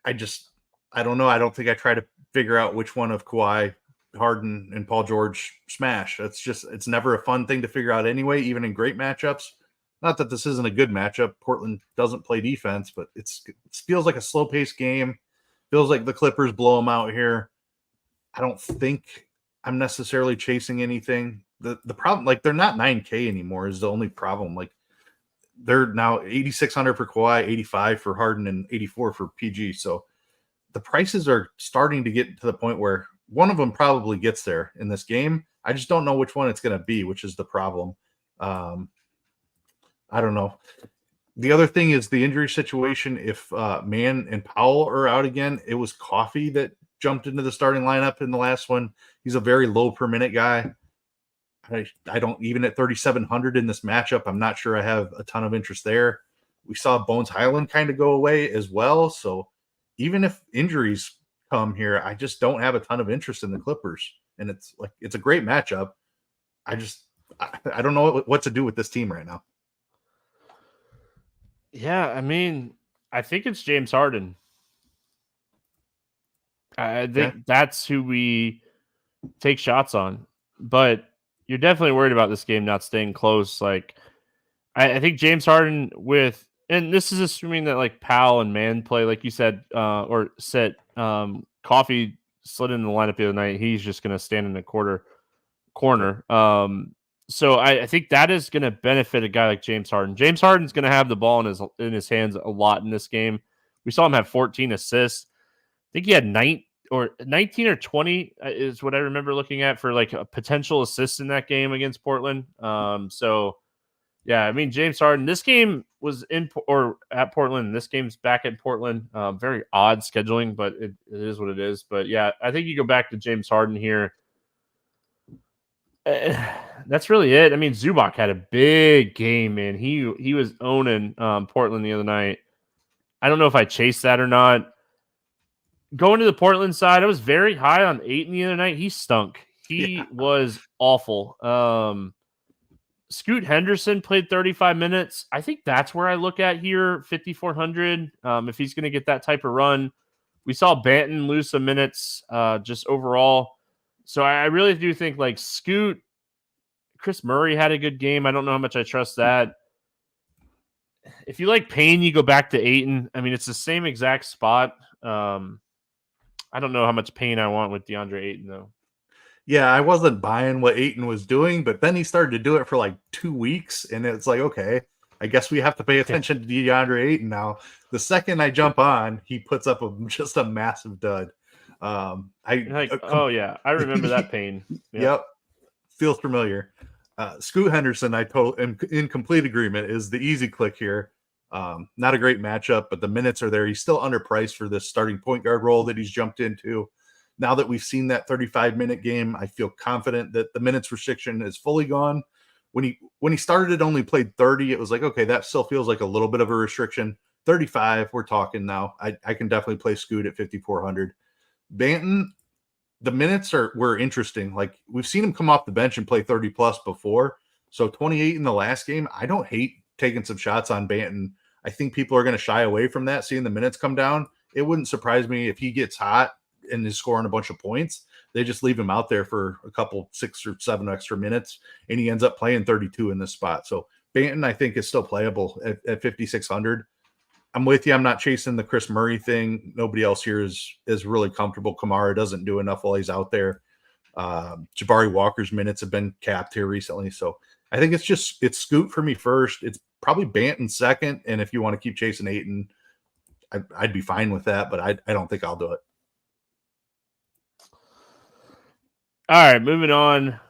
I don't know. I don't think I try to figure out which one of Kawhi, Harden, and Paul George smash. It's never a fun thing to figure out anyway, even in great matchups. Not that this isn't a good matchup. Portland doesn't play defense, but it feels like a slow-paced game. Feels like the Clippers blow them out here. I don't think I'm necessarily chasing anything. The problem, like, they're not 9K anymore is the only problem. Like, they're now 8,600 for Kawhi, 85 for Harden, and 84 for PG. So the prices are starting to get to the point where one of them probably gets there in this game. I just don't know which one it's going to be, which is the problem. I don't know. The other thing is the injury situation. If Mann and Powell are out again, it was Coffee that jumped into the starting lineup in the last one. He's a very low per minute guy. I don't, even at 3,700 in this matchup, I'm not sure I have a ton of interest there. We saw Bones Highland kind of go away as well. So even if injuries come here, I just don't have a ton of interest in the Clippers. And it's a great matchup. I don't know what to do with this team right now. Yeah, I mean, I think it's James Harden. I think that's who we take shots on. But you're definitely worried about this game not staying close. Like, I think James Harden and this is assuming that like Powell and Mann play, like you said, or said, Coffee slid in the lineup the other night. He's just going to stand in the corner. So I think that is going to benefit a guy like James Harden. James Harden's going to have the ball in his hands a lot in this game. We saw him have 14 assists. I think he had 19 or 20 is what I remember looking at for like a potential assist in that game against Portland. So yeah, I mean, James Harden, this game was at Portland. This game's back at Portland. Very odd scheduling, but it is what it is. But yeah, I think you go back to James Harden here. That's really it. I mean, Zubac had a big game, man. He was owning Portland the other night. I don't know if I chased that or not. Going to the Portland side, I was very high on Ayton the other night. He stunk. He was awful. Scoot Henderson played 35 minutes. I think that's where I look at here, 5,400. If he's going to get that type of run. We saw Banton lose some minutes just overall. So I really do think like Scoot, Chris Murray had a good game. I don't know how much I trust that. If you like Payne, you go back to Ayton. I mean, it's the same exact spot. I don't know how much Payne I want with DeAndre Ayton, though. Yeah, I wasn't buying what Ayton was doing, but then he started to do it for like 2 weeks, and it's like, okay, I guess we have to pay attention to DeAndre Ayton now. The second I jump on, he puts up just a massive dud. Oh yeah, I remember that Payne. Yep, feels familiar. Scoot Henderson, I am in complete agreement, is the easy click here. Not a great matchup, but the minutes are there. He's still underpriced for this starting point guard role that he's jumped into. Now that we've seen that 35-minute game, I feel confident that the minutes restriction is fully gone. When he started, only played 30. It was like, okay, that still feels like a little bit of a restriction. 35, we're talking now. I can definitely play Scoot at 5,400. Banton, the minutes were interesting. Like, we've seen him come off the bench and play 30 plus before. So 28 in the last game. I don't hate taking some shots on Banton. I think people are going to shy away from that, seeing the minutes come down. It wouldn't surprise me if he gets hot and is scoring a bunch of points. They just leave him out there for a couple 6 or 7 extra minutes, and he ends up playing 32 in this spot. So Banton, I think, is still playable at 5,600. I'm with you. I'm not chasing the Chris Murray thing. Nobody else here is really comfortable. Kamara doesn't do enough while he's out there. Jabari Walker's minutes have been capped here recently. So I think it's Scoot for me first. It's probably Banton second. And if you want to keep chasing Ayton, I'd be fine with that, but I don't think I'll do it. All right, moving on.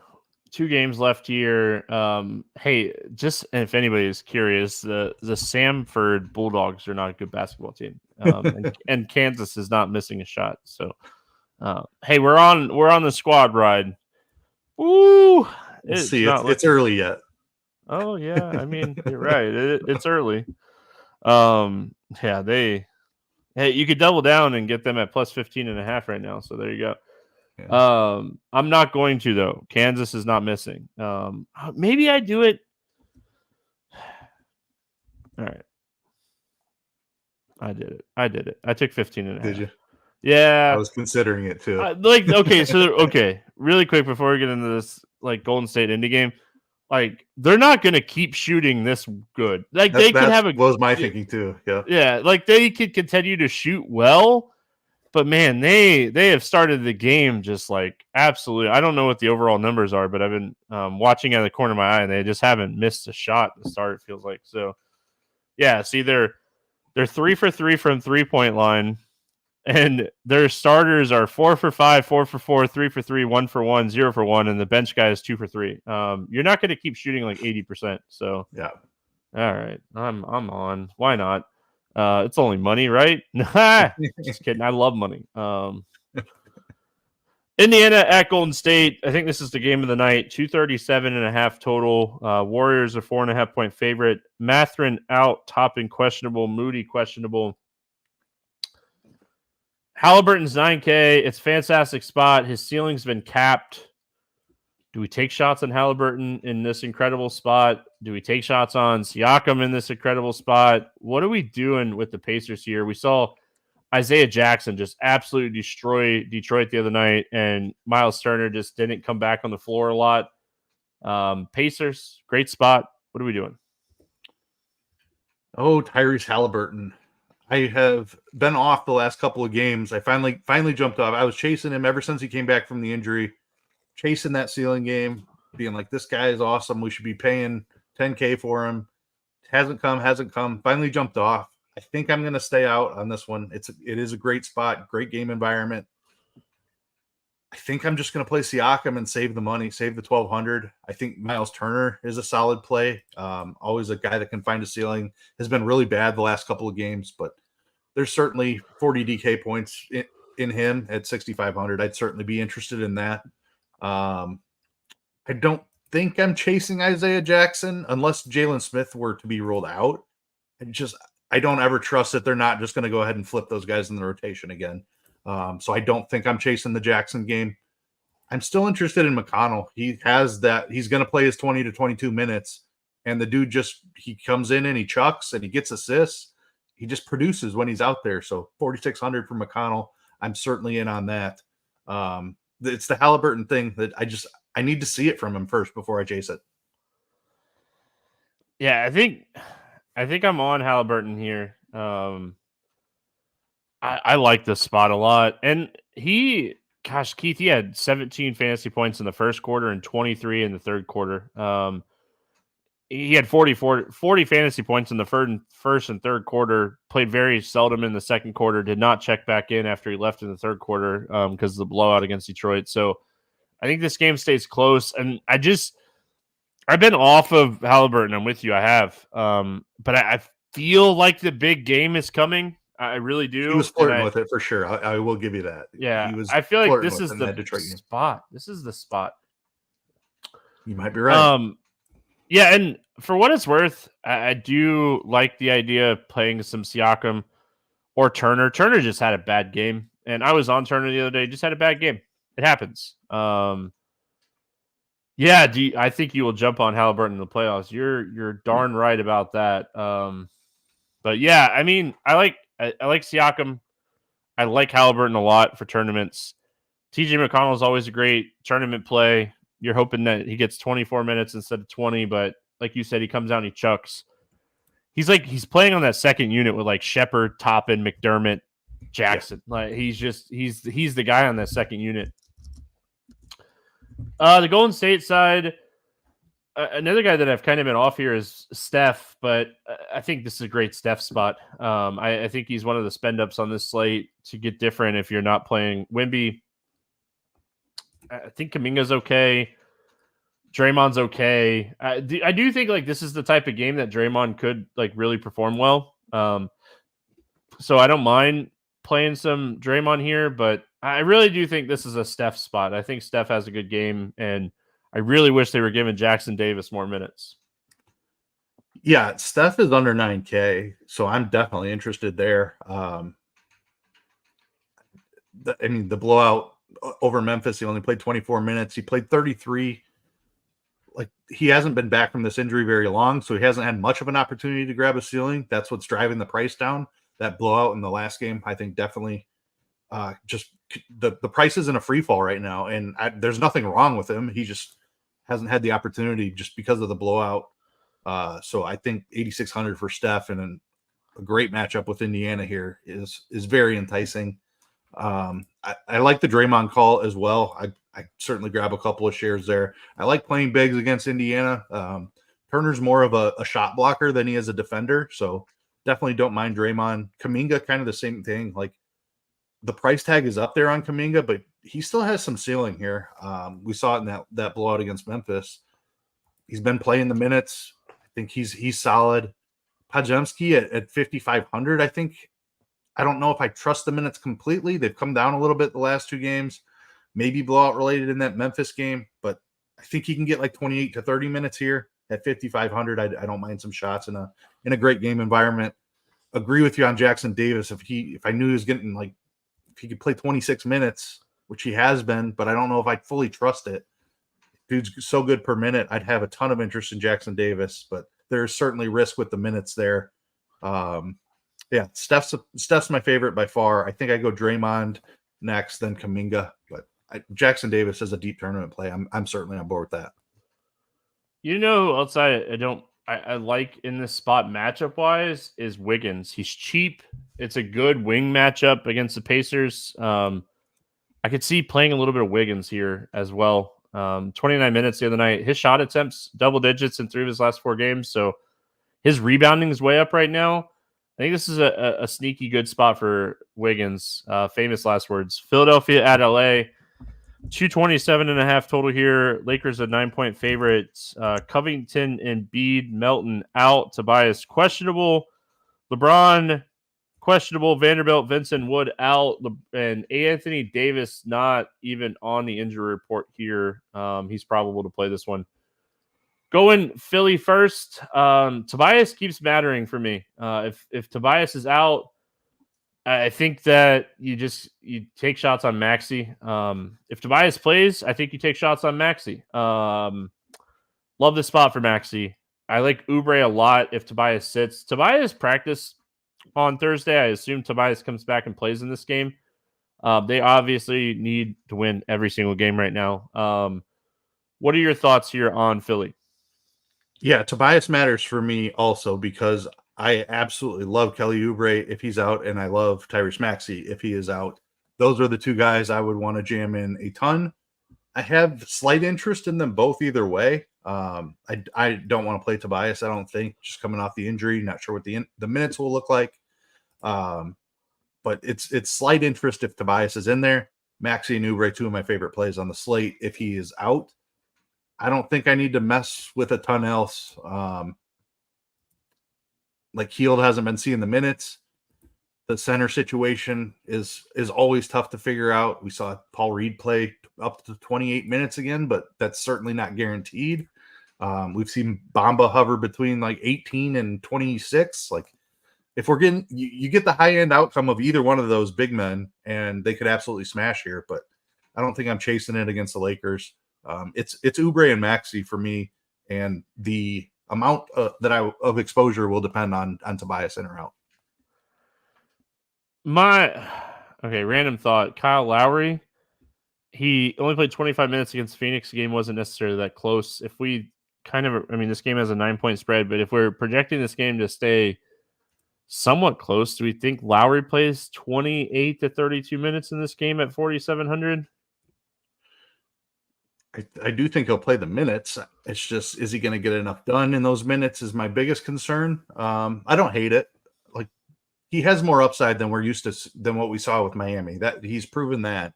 2 games left here. Hey, just if anybody is curious, the Samford Bulldogs are not a good basketball team, and Kansas is not missing a shot. So, hey, we're on the squad ride. Woo! We'll see. It's early yet. Oh yeah, I mean you're right. It's early. Yeah, hey, you could double down and get them at plus 15.5 right now. So there you go. Yeah. I'm not going to though. Kansas is not missing. Maybe I do it. All right. I did it. I took 15.5. Did you? Yeah. I was considering it too. Okay. Really quick before we get into this, like Golden State Indy game, like they're not going to keep shooting this good. Like they could have was my thinking too. Yeah. Yeah. Like they could continue to shoot well. But man, they have started the game just like absolutely. I don't know what the overall numbers are, but I've been watching out of the corner of my eye, and they just haven't missed a shot to start. It feels like so. Yeah, see, they're 3 for 3 from 3-point line, and their starters are 4 for 5, 4 for 4, 3 for 3, 1 for 1, 0 for 1, and the bench guy is 2 for 3. You're not going to keep shooting like 80%. So yeah, all right, I'm on. Why not? It's only money, right? Just kidding. I love money. Indiana at Golden State. I think this is the game of the night. 237.5 total. Warriors are 4.5-point favorite. Mathurin out. Toppin questionable. Moody questionable. Halliburton's 9K. It's a fantastic spot. His ceiling's been capped. Do we take shots on Halliburton in this incredible spot? Do we take shots on Siakam in this incredible spot? What are we doing with the Pacers here? We saw Isaiah Jackson just absolutely destroy Detroit the other night, and Miles Turner just didn't come back on the floor a lot. Pacers, great spot. What are we doing? Oh, Tyrese Halliburton. I have been off the last couple of games. I finally jumped off. I was chasing him ever since he came back from the injury. Chasing that ceiling game, being like, this guy is awesome. We should be paying 10K for him. Hasn't come. Finally jumped off. I think I'm going to stay out on this one. It is a great spot, great game environment. I think I'm just going to play Siakam and save the money, save the 1,200. I think Miles Turner is a solid play. Always a guy that can find a ceiling. Has been really bad the last couple of games, but there's certainly 40 DK points in him at 6,500. I'd certainly be interested in that. I don't think I'm chasing Isaiah Jackson unless Jalen Smith were to be ruled out. I don't ever trust that they're not just going to go ahead and flip those guys in the rotation again. So I don't think I'm chasing the Jackson game. I'm still interested in McConnell. He has that. He's going to play his 20 to 22 minutes, and the dude he comes in and he chucks and he gets assists. He just produces when he's out there. So 4,600 for McConnell. I'm certainly in on that. It's the Halliburton thing that I need to see it from him first before I chase it. Yeah, I think I'm on Halliburton here. I like this spot a lot. And Keith, he had 17 fantasy points in the first quarter and 23 in the third quarter. He had 40 fantasy points in the first and third quarter, played very seldom in the second quarter, did not check back in after he left in the third quarter because of the blowout against Detroit. So I think this game stays close. And I've been off of Halliburton. I'm with you. I have. But I feel like the big game is coming. I really do. He was flirting with it for sure. I will give you that. Yeah. I feel like this is the spot. This is the spot. You might be right. Yeah, and for what it's worth, I do like the idea of playing some Siakam or Turner. Turner just had a bad game, and I was on Turner the other day. Just had a bad game. It happens. Yeah, I think you will jump on Halliburton in the playoffs. You're darn right about that. But yeah, I mean, I like Siakam. I like Halliburton a lot for tournaments. TJ McConnell is always a great tournament play. You're hoping that he gets 24 minutes instead of 20, but like you said, he comes out and he chucks. He's playing on that second unit with like Shepard, Toppin, McDermott, Jackson. Yeah. Like he's the guy on that second unit. The Golden State side, another guy that I've kind of been off here is Steph, but I think this is a great Steph spot. I think he's one of the spend ups on this slate to get different if you're not playing Wemby. I think Kuminga's okay. Draymond's okay. I do think like this is the type of game that Draymond could like really perform well. So I don't mind playing some Draymond here, but I really do think this is a Steph spot. I think Steph has a good game, and I really wish they were giving Jackson Davis more minutes. Yeah, Steph is under 9K, so I'm definitely interested there. The blowout over Memphis, he only played 24 minutes. He played 33. Like, he hasn't been back from this injury very long, so he hasn't had much of an opportunity to grab a ceiling. That's what's driving the price down. That blowout in the last game, I think definitely just the price is in a free fall right now, and there's nothing wrong with him. He just hasn't had the opportunity just because of the blowout. So I think 8,600 for Steph and a great matchup with Indiana here is very enticing. I like the Draymond call as well. I certainly grab a couple of shares there. I like playing bigs against Indiana. Turner's more of a shot blocker than he is a defender, so definitely don't mind Draymond. Kuminga, kind of the same thing. Like, the price tag is up there on Kuminga, but he still has some ceiling here. We saw it in that blowout against Memphis. He's been playing the minutes. I think he's solid. Podziemski at 5,500, I think. I don't know if I trust the minutes completely. They've come down a little bit the last two games, maybe blowout related in that Memphis game, but I think he can get like 28 to 30 minutes here at 5,500. I don't mind some shots in a great game environment. Agree with you on Jackson Davis. If I knew he was getting like, if he could play 26 minutes, which he has been, but I don't know if I'd fully trust it. Dude's so good per minute. I'd have a ton of interest in Jackson Davis, but there's certainly risk with the minutes there. Yeah, Steph's my favorite by far. I think I go Draymond next, then Kuminga, but Jackson Davis is a deep tournament play. I'm certainly on board with that. Outside I like in this spot matchup wise is Wiggins. He's cheap. It's a good wing matchup against the Pacers. I could see playing a little bit of Wiggins here as well. 29 minutes the other night. His shot attempts double digits in 3 of his last 4 games. So his rebounding is way up right now. I think this is a sneaky good spot for Wiggins. Famous last words. Philadelphia at LA. 227.5 total here. Lakers a 9-point favorites. Covington and Embiid, Melton out. Tobias questionable. LeBron questionable. Vanderbilt, Vincent Wood out. And Anthony Davis not even on the injury report here. He's probable to play this one. Going Philly first. Tobias keeps mattering for me. If Tobias is out, I think that you take shots on Maxey. If Tobias plays, I think you take shots on Maxey. Love this spot for Maxey. I like Oubre a lot if Tobias sits. Tobias practiced on Thursday. I assume Tobias comes back and plays in this game. They obviously need to win every single game right now. What are your thoughts here on Philly? Yeah, Tobias matters for me also because I absolutely love Kelly Oubre if he's out, and I love Tyrese Maxey if he is out. Those are the two guys I would want to jam in a ton. I have slight interest in them both either way. I don't want to play Tobias, I don't think, just coming off the injury. Not sure what the minutes will look like. But it's slight interest if Tobias is in there. Maxey and Oubre, two of my favorite plays on the slate. If he is out, I don't think I need to mess with a ton else. Like, Hield hasn't been seeing the minutes. The center situation is always tough to figure out. We saw Paul Reed play up to 28 minutes again, but that's certainly not guaranteed. We've seen Bamba hover between like 18 and 26. Like, if we're getting, you get the high end outcome of either one of those big men, and they could absolutely smash here. But I don't think I'm chasing it against the Lakers. It's Oubre and Maxey for me, and the amount of exposure will depend on Tobias in or out. Random thought. Kyle Lowry, he only played 25 minutes against Phoenix. The game wasn't necessarily that close. If we this game has a 9-point spread, but if we're projecting this game to stay somewhat close, do we think Lowry plays 28 to 32 minutes in this game at 4,700? I do think he'll play the minutes. It's just, is he going to get enough done in those minutes is my biggest concern. I don't hate it. Like, he has more upside than we're used to, than what we saw with Miami. That he's proven that.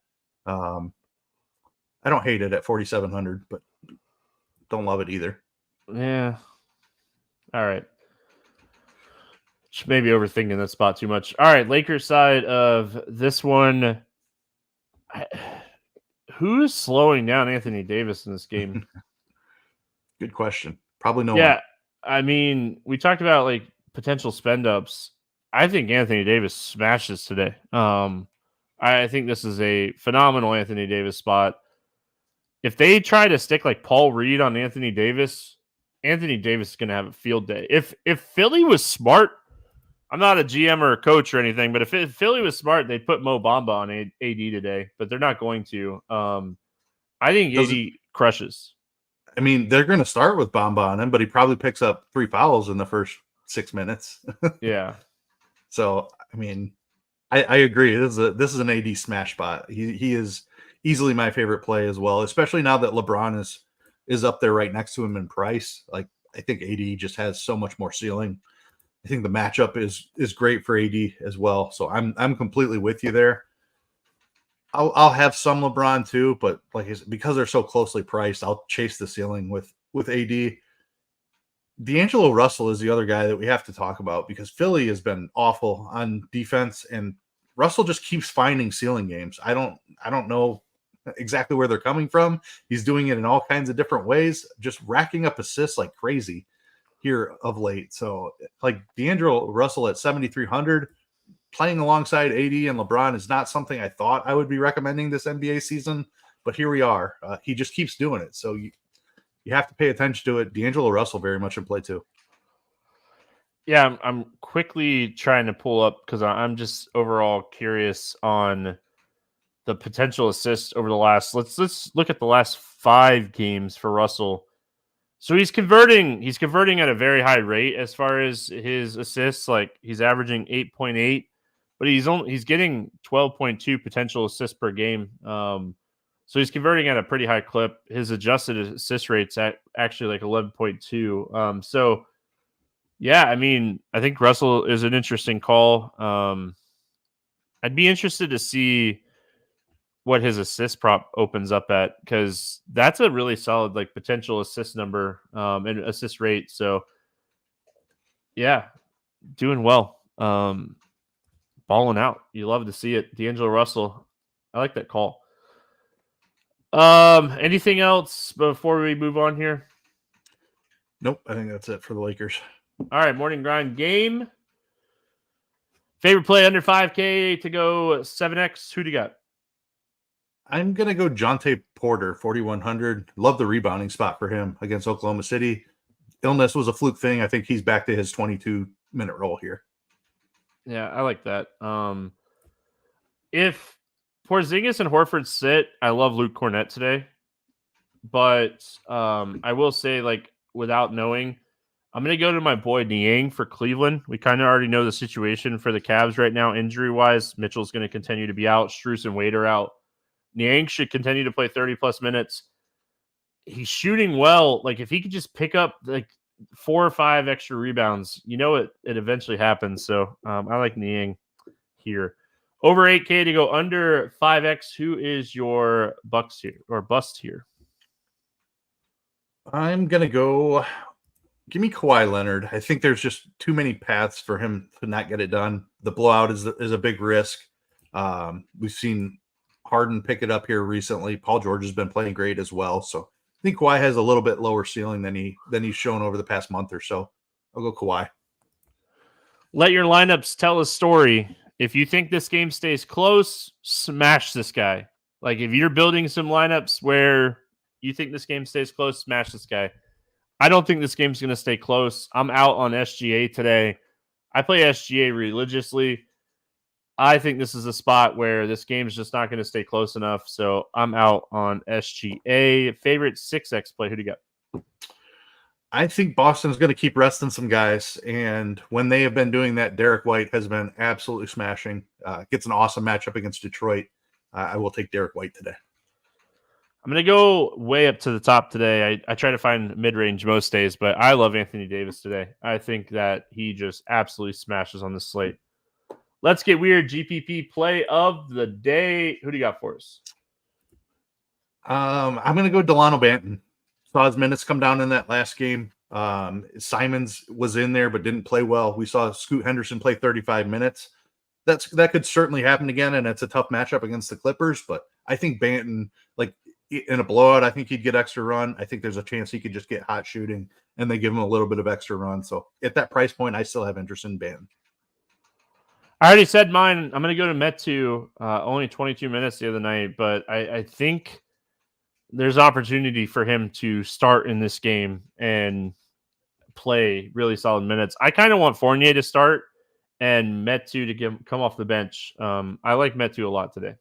I don't hate it at 4,700, but don't love it either. Yeah. All right. Just maybe overthinking that spot too much. All right, Lakers side of this one. Who's slowing down Anthony Davis in this game? Good question. Probably no Yeah, one. I mean, we talked about like potential spend ups. I think Anthony Davis smashes today. I think this is a phenomenal Anthony Davis spot. If they try to stick like Paul Reed on Anthony Davis is going to have a field day. If Philly was smart, I'm not a GM or a coach or anything, but if Philly was smart, they'd put Mo Bamba on AD today, but they're not going to. I think AD crushes. I mean, they're going to start with Bamba on him, but he probably picks up 3 fouls in the first 6 minutes. Yeah. So, I mean, I agree. This is an AD smash spot. He is easily my favorite play as well, especially now that LeBron is up there right next to him in price. Like, I think AD just has so much more ceiling. I think the matchup is great for AD as well. So I'm completely with you there. I'll have some LeBron too, but because they're so closely priced, I'll chase the ceiling with AD. D'Angelo Russell is the other guy that we have to talk about because Philly has been awful on defense, and Russell just keeps finding ceiling games. I don't know exactly where they're coming from. He's doing it in all kinds of different ways, just racking up assists like crazy here of late. So like D'Angelo Russell at 7,300. Playing alongside AD and LeBron is not something I thought I would be recommending this NBA season, but here we are. He just keeps doing it. So you have to pay attention to it. D'Angelo Russell very much in play too. Yeah, I'm quickly trying to pull up because I'm just overall curious on the potential assists over the last. Let's look at the last 5 games for Russell. So he's converting at a very high rate as far as his assists. Like he's averaging 8.8, but he's getting 12.2 potential assists per game. So he's converting at a pretty high clip. His adjusted assist rate's actually like 11.2. So yeah, I mean, I think Russell is an interesting call. I'd be interested to see what his assist prop opens up at because that's a really solid like potential assist number and assist rate. So yeah, doing well. Balling out. You love to see it. D'Angelo Russell. I like that call. Anything else before we move on here? Nope, I think that's it for the Lakers. All right, morning grind game. Favorite play under 5K to go 7X. Who do you got? I'm going to go Jonte Porter, 4,100. Love the rebounding spot for him against Oklahoma City. Illness was a fluke thing. I think he's back to his 22-minute role here. Yeah, I like that. If Porzingis and Horford sit, I love Luke Cornett today. But I will say, like, without knowing, I'm going to go to my boy Niang for Cleveland. We kind of already know the situation for the Cavs right now, injury-wise. Mitchell's going to continue to be out. Strus and Wade are out. Niang should continue to play 30-plus minutes. He's shooting well. Like, if he could just pick up, like, 4 or 5 extra rebounds, it eventually happens. So I like Niang here. Over 8K to go under 5X. Who is your Bucks here or bust here? I'm going to go give me Kawhi Leonard. I think there's just too many paths for him to not get it done. The blowout is a big risk. We've seen Harden pick it up here recently. Paul George has been playing great as well. So I think Kawhi has a little bit lower ceiling than he's shown over the past month or so. I'll go Kawhi. Let your lineups tell a story. If you think this game stays close, smash this guy. Like if you're building some lineups where you think this game stays close, smash this guy. I don't think this game's going to stay close. I'm out on SGA today. I play SGA religiously. I think this is a spot where this game's just not going to stay close enough. So I'm out on SGA. Favorite 6X play. Who do you got? I think Boston's going to keep resting some guys. And when they have been doing that, Derek White has been absolutely smashing. Gets an awesome matchup against Detroit. I will take Derek White today. I'm going to go way up to the top today. I try to find mid-range most days, but I love Anthony Davis today. I think that he just absolutely smashes on the slate. Let's get weird. GPP play of the day. Who do you got for us? I'm going to go Delano Banton. Saw his minutes come down in that last game. Simons was in there but didn't play well. We saw Scoot Henderson play 35 minutes. That could certainly happen again, and it's a tough matchup against the Clippers. But I think Banton, like in a blowout, I think he'd get extra run. I think there's a chance he could just get hot shooting, and they give him a little bit of extra run. So at that price point, I still have interest in Banton. I already said mine. I'm going to go to Metu. Only 22 minutes the other night, but I think there's opportunity for him to start in this game and play really solid minutes. I kind of want Fournier to start and Metu to come off the bench. I like Metu a lot today.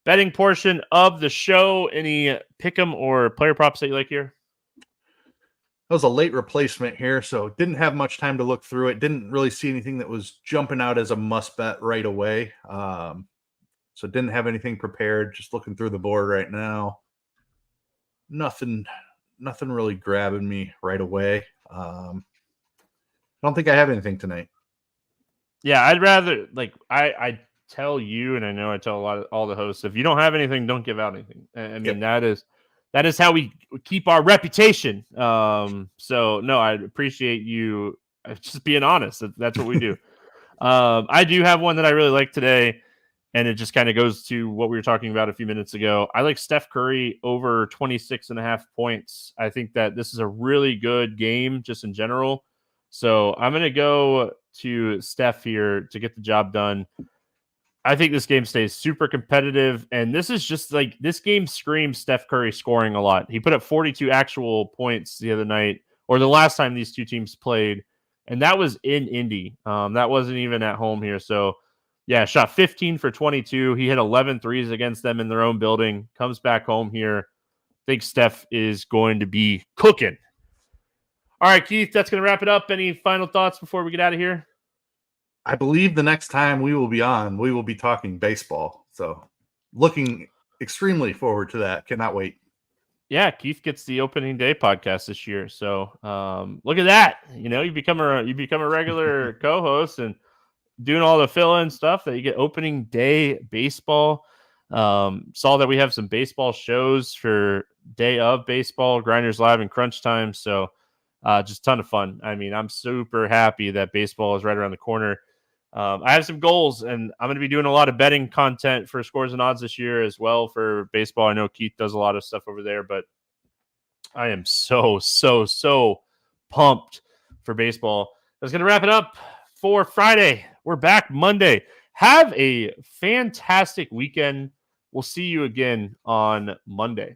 Betting portion of the show. Any pick'em or player props that you like here? That was a late replacement here, so didn't have much time to look through it. Didn't really see anything that was jumping out as a must bet right away. So didn't have anything prepared. Just looking through the board right now. Nothing really grabbing me right away. I don't think I have anything tonight. Yeah, I'd rather I tell you, and I know I tell all the hosts, if you don't have anything, don't give out anything. I mean, that is how we keep our reputation. So no, I appreciate you just being honest. That's what we do. I do have one that I really like today, and it just kind of goes to what we were talking about a few minutes ago. I like Steph Curry over 26.5 points. I think that this is a really good game just in general. So I'm going to go to Steph here to get the job done. I think this game stays super competitive, and this is just like this game screams Steph Curry scoring a lot. He put up 42 actual points the other night, or the last time these two teams played, and that was in Indy. That wasn't even at home here. So, yeah, shot 15 for 22. He hit 11 threes against them in their own building. Comes back home here. I think Steph is going to be cooking. All right, Keith, that's going to wrap it up. Any final thoughts before we get out of here? I believe the next time we will be on, we will be talking baseball. So looking extremely forward to that. Cannot wait. Yeah, Keith gets the opening day podcast this year. So look at that. You become a regular co-host and doing all the fill-in stuff that you get opening day baseball. Saw that we have some baseball shows for day of baseball, Grinders Live and Crunch Time. So just a ton of fun. I mean, I'm super happy that baseball is right around the corner. I have some goals, and I'm going to be doing a lot of betting content for Scores and Odds this year as well for baseball. I know Keith does a lot of stuff over there, but I am so pumped for baseball. That's going to wrap it up for Friday. We're back Monday. Have a fantastic weekend. We'll see you again on Monday.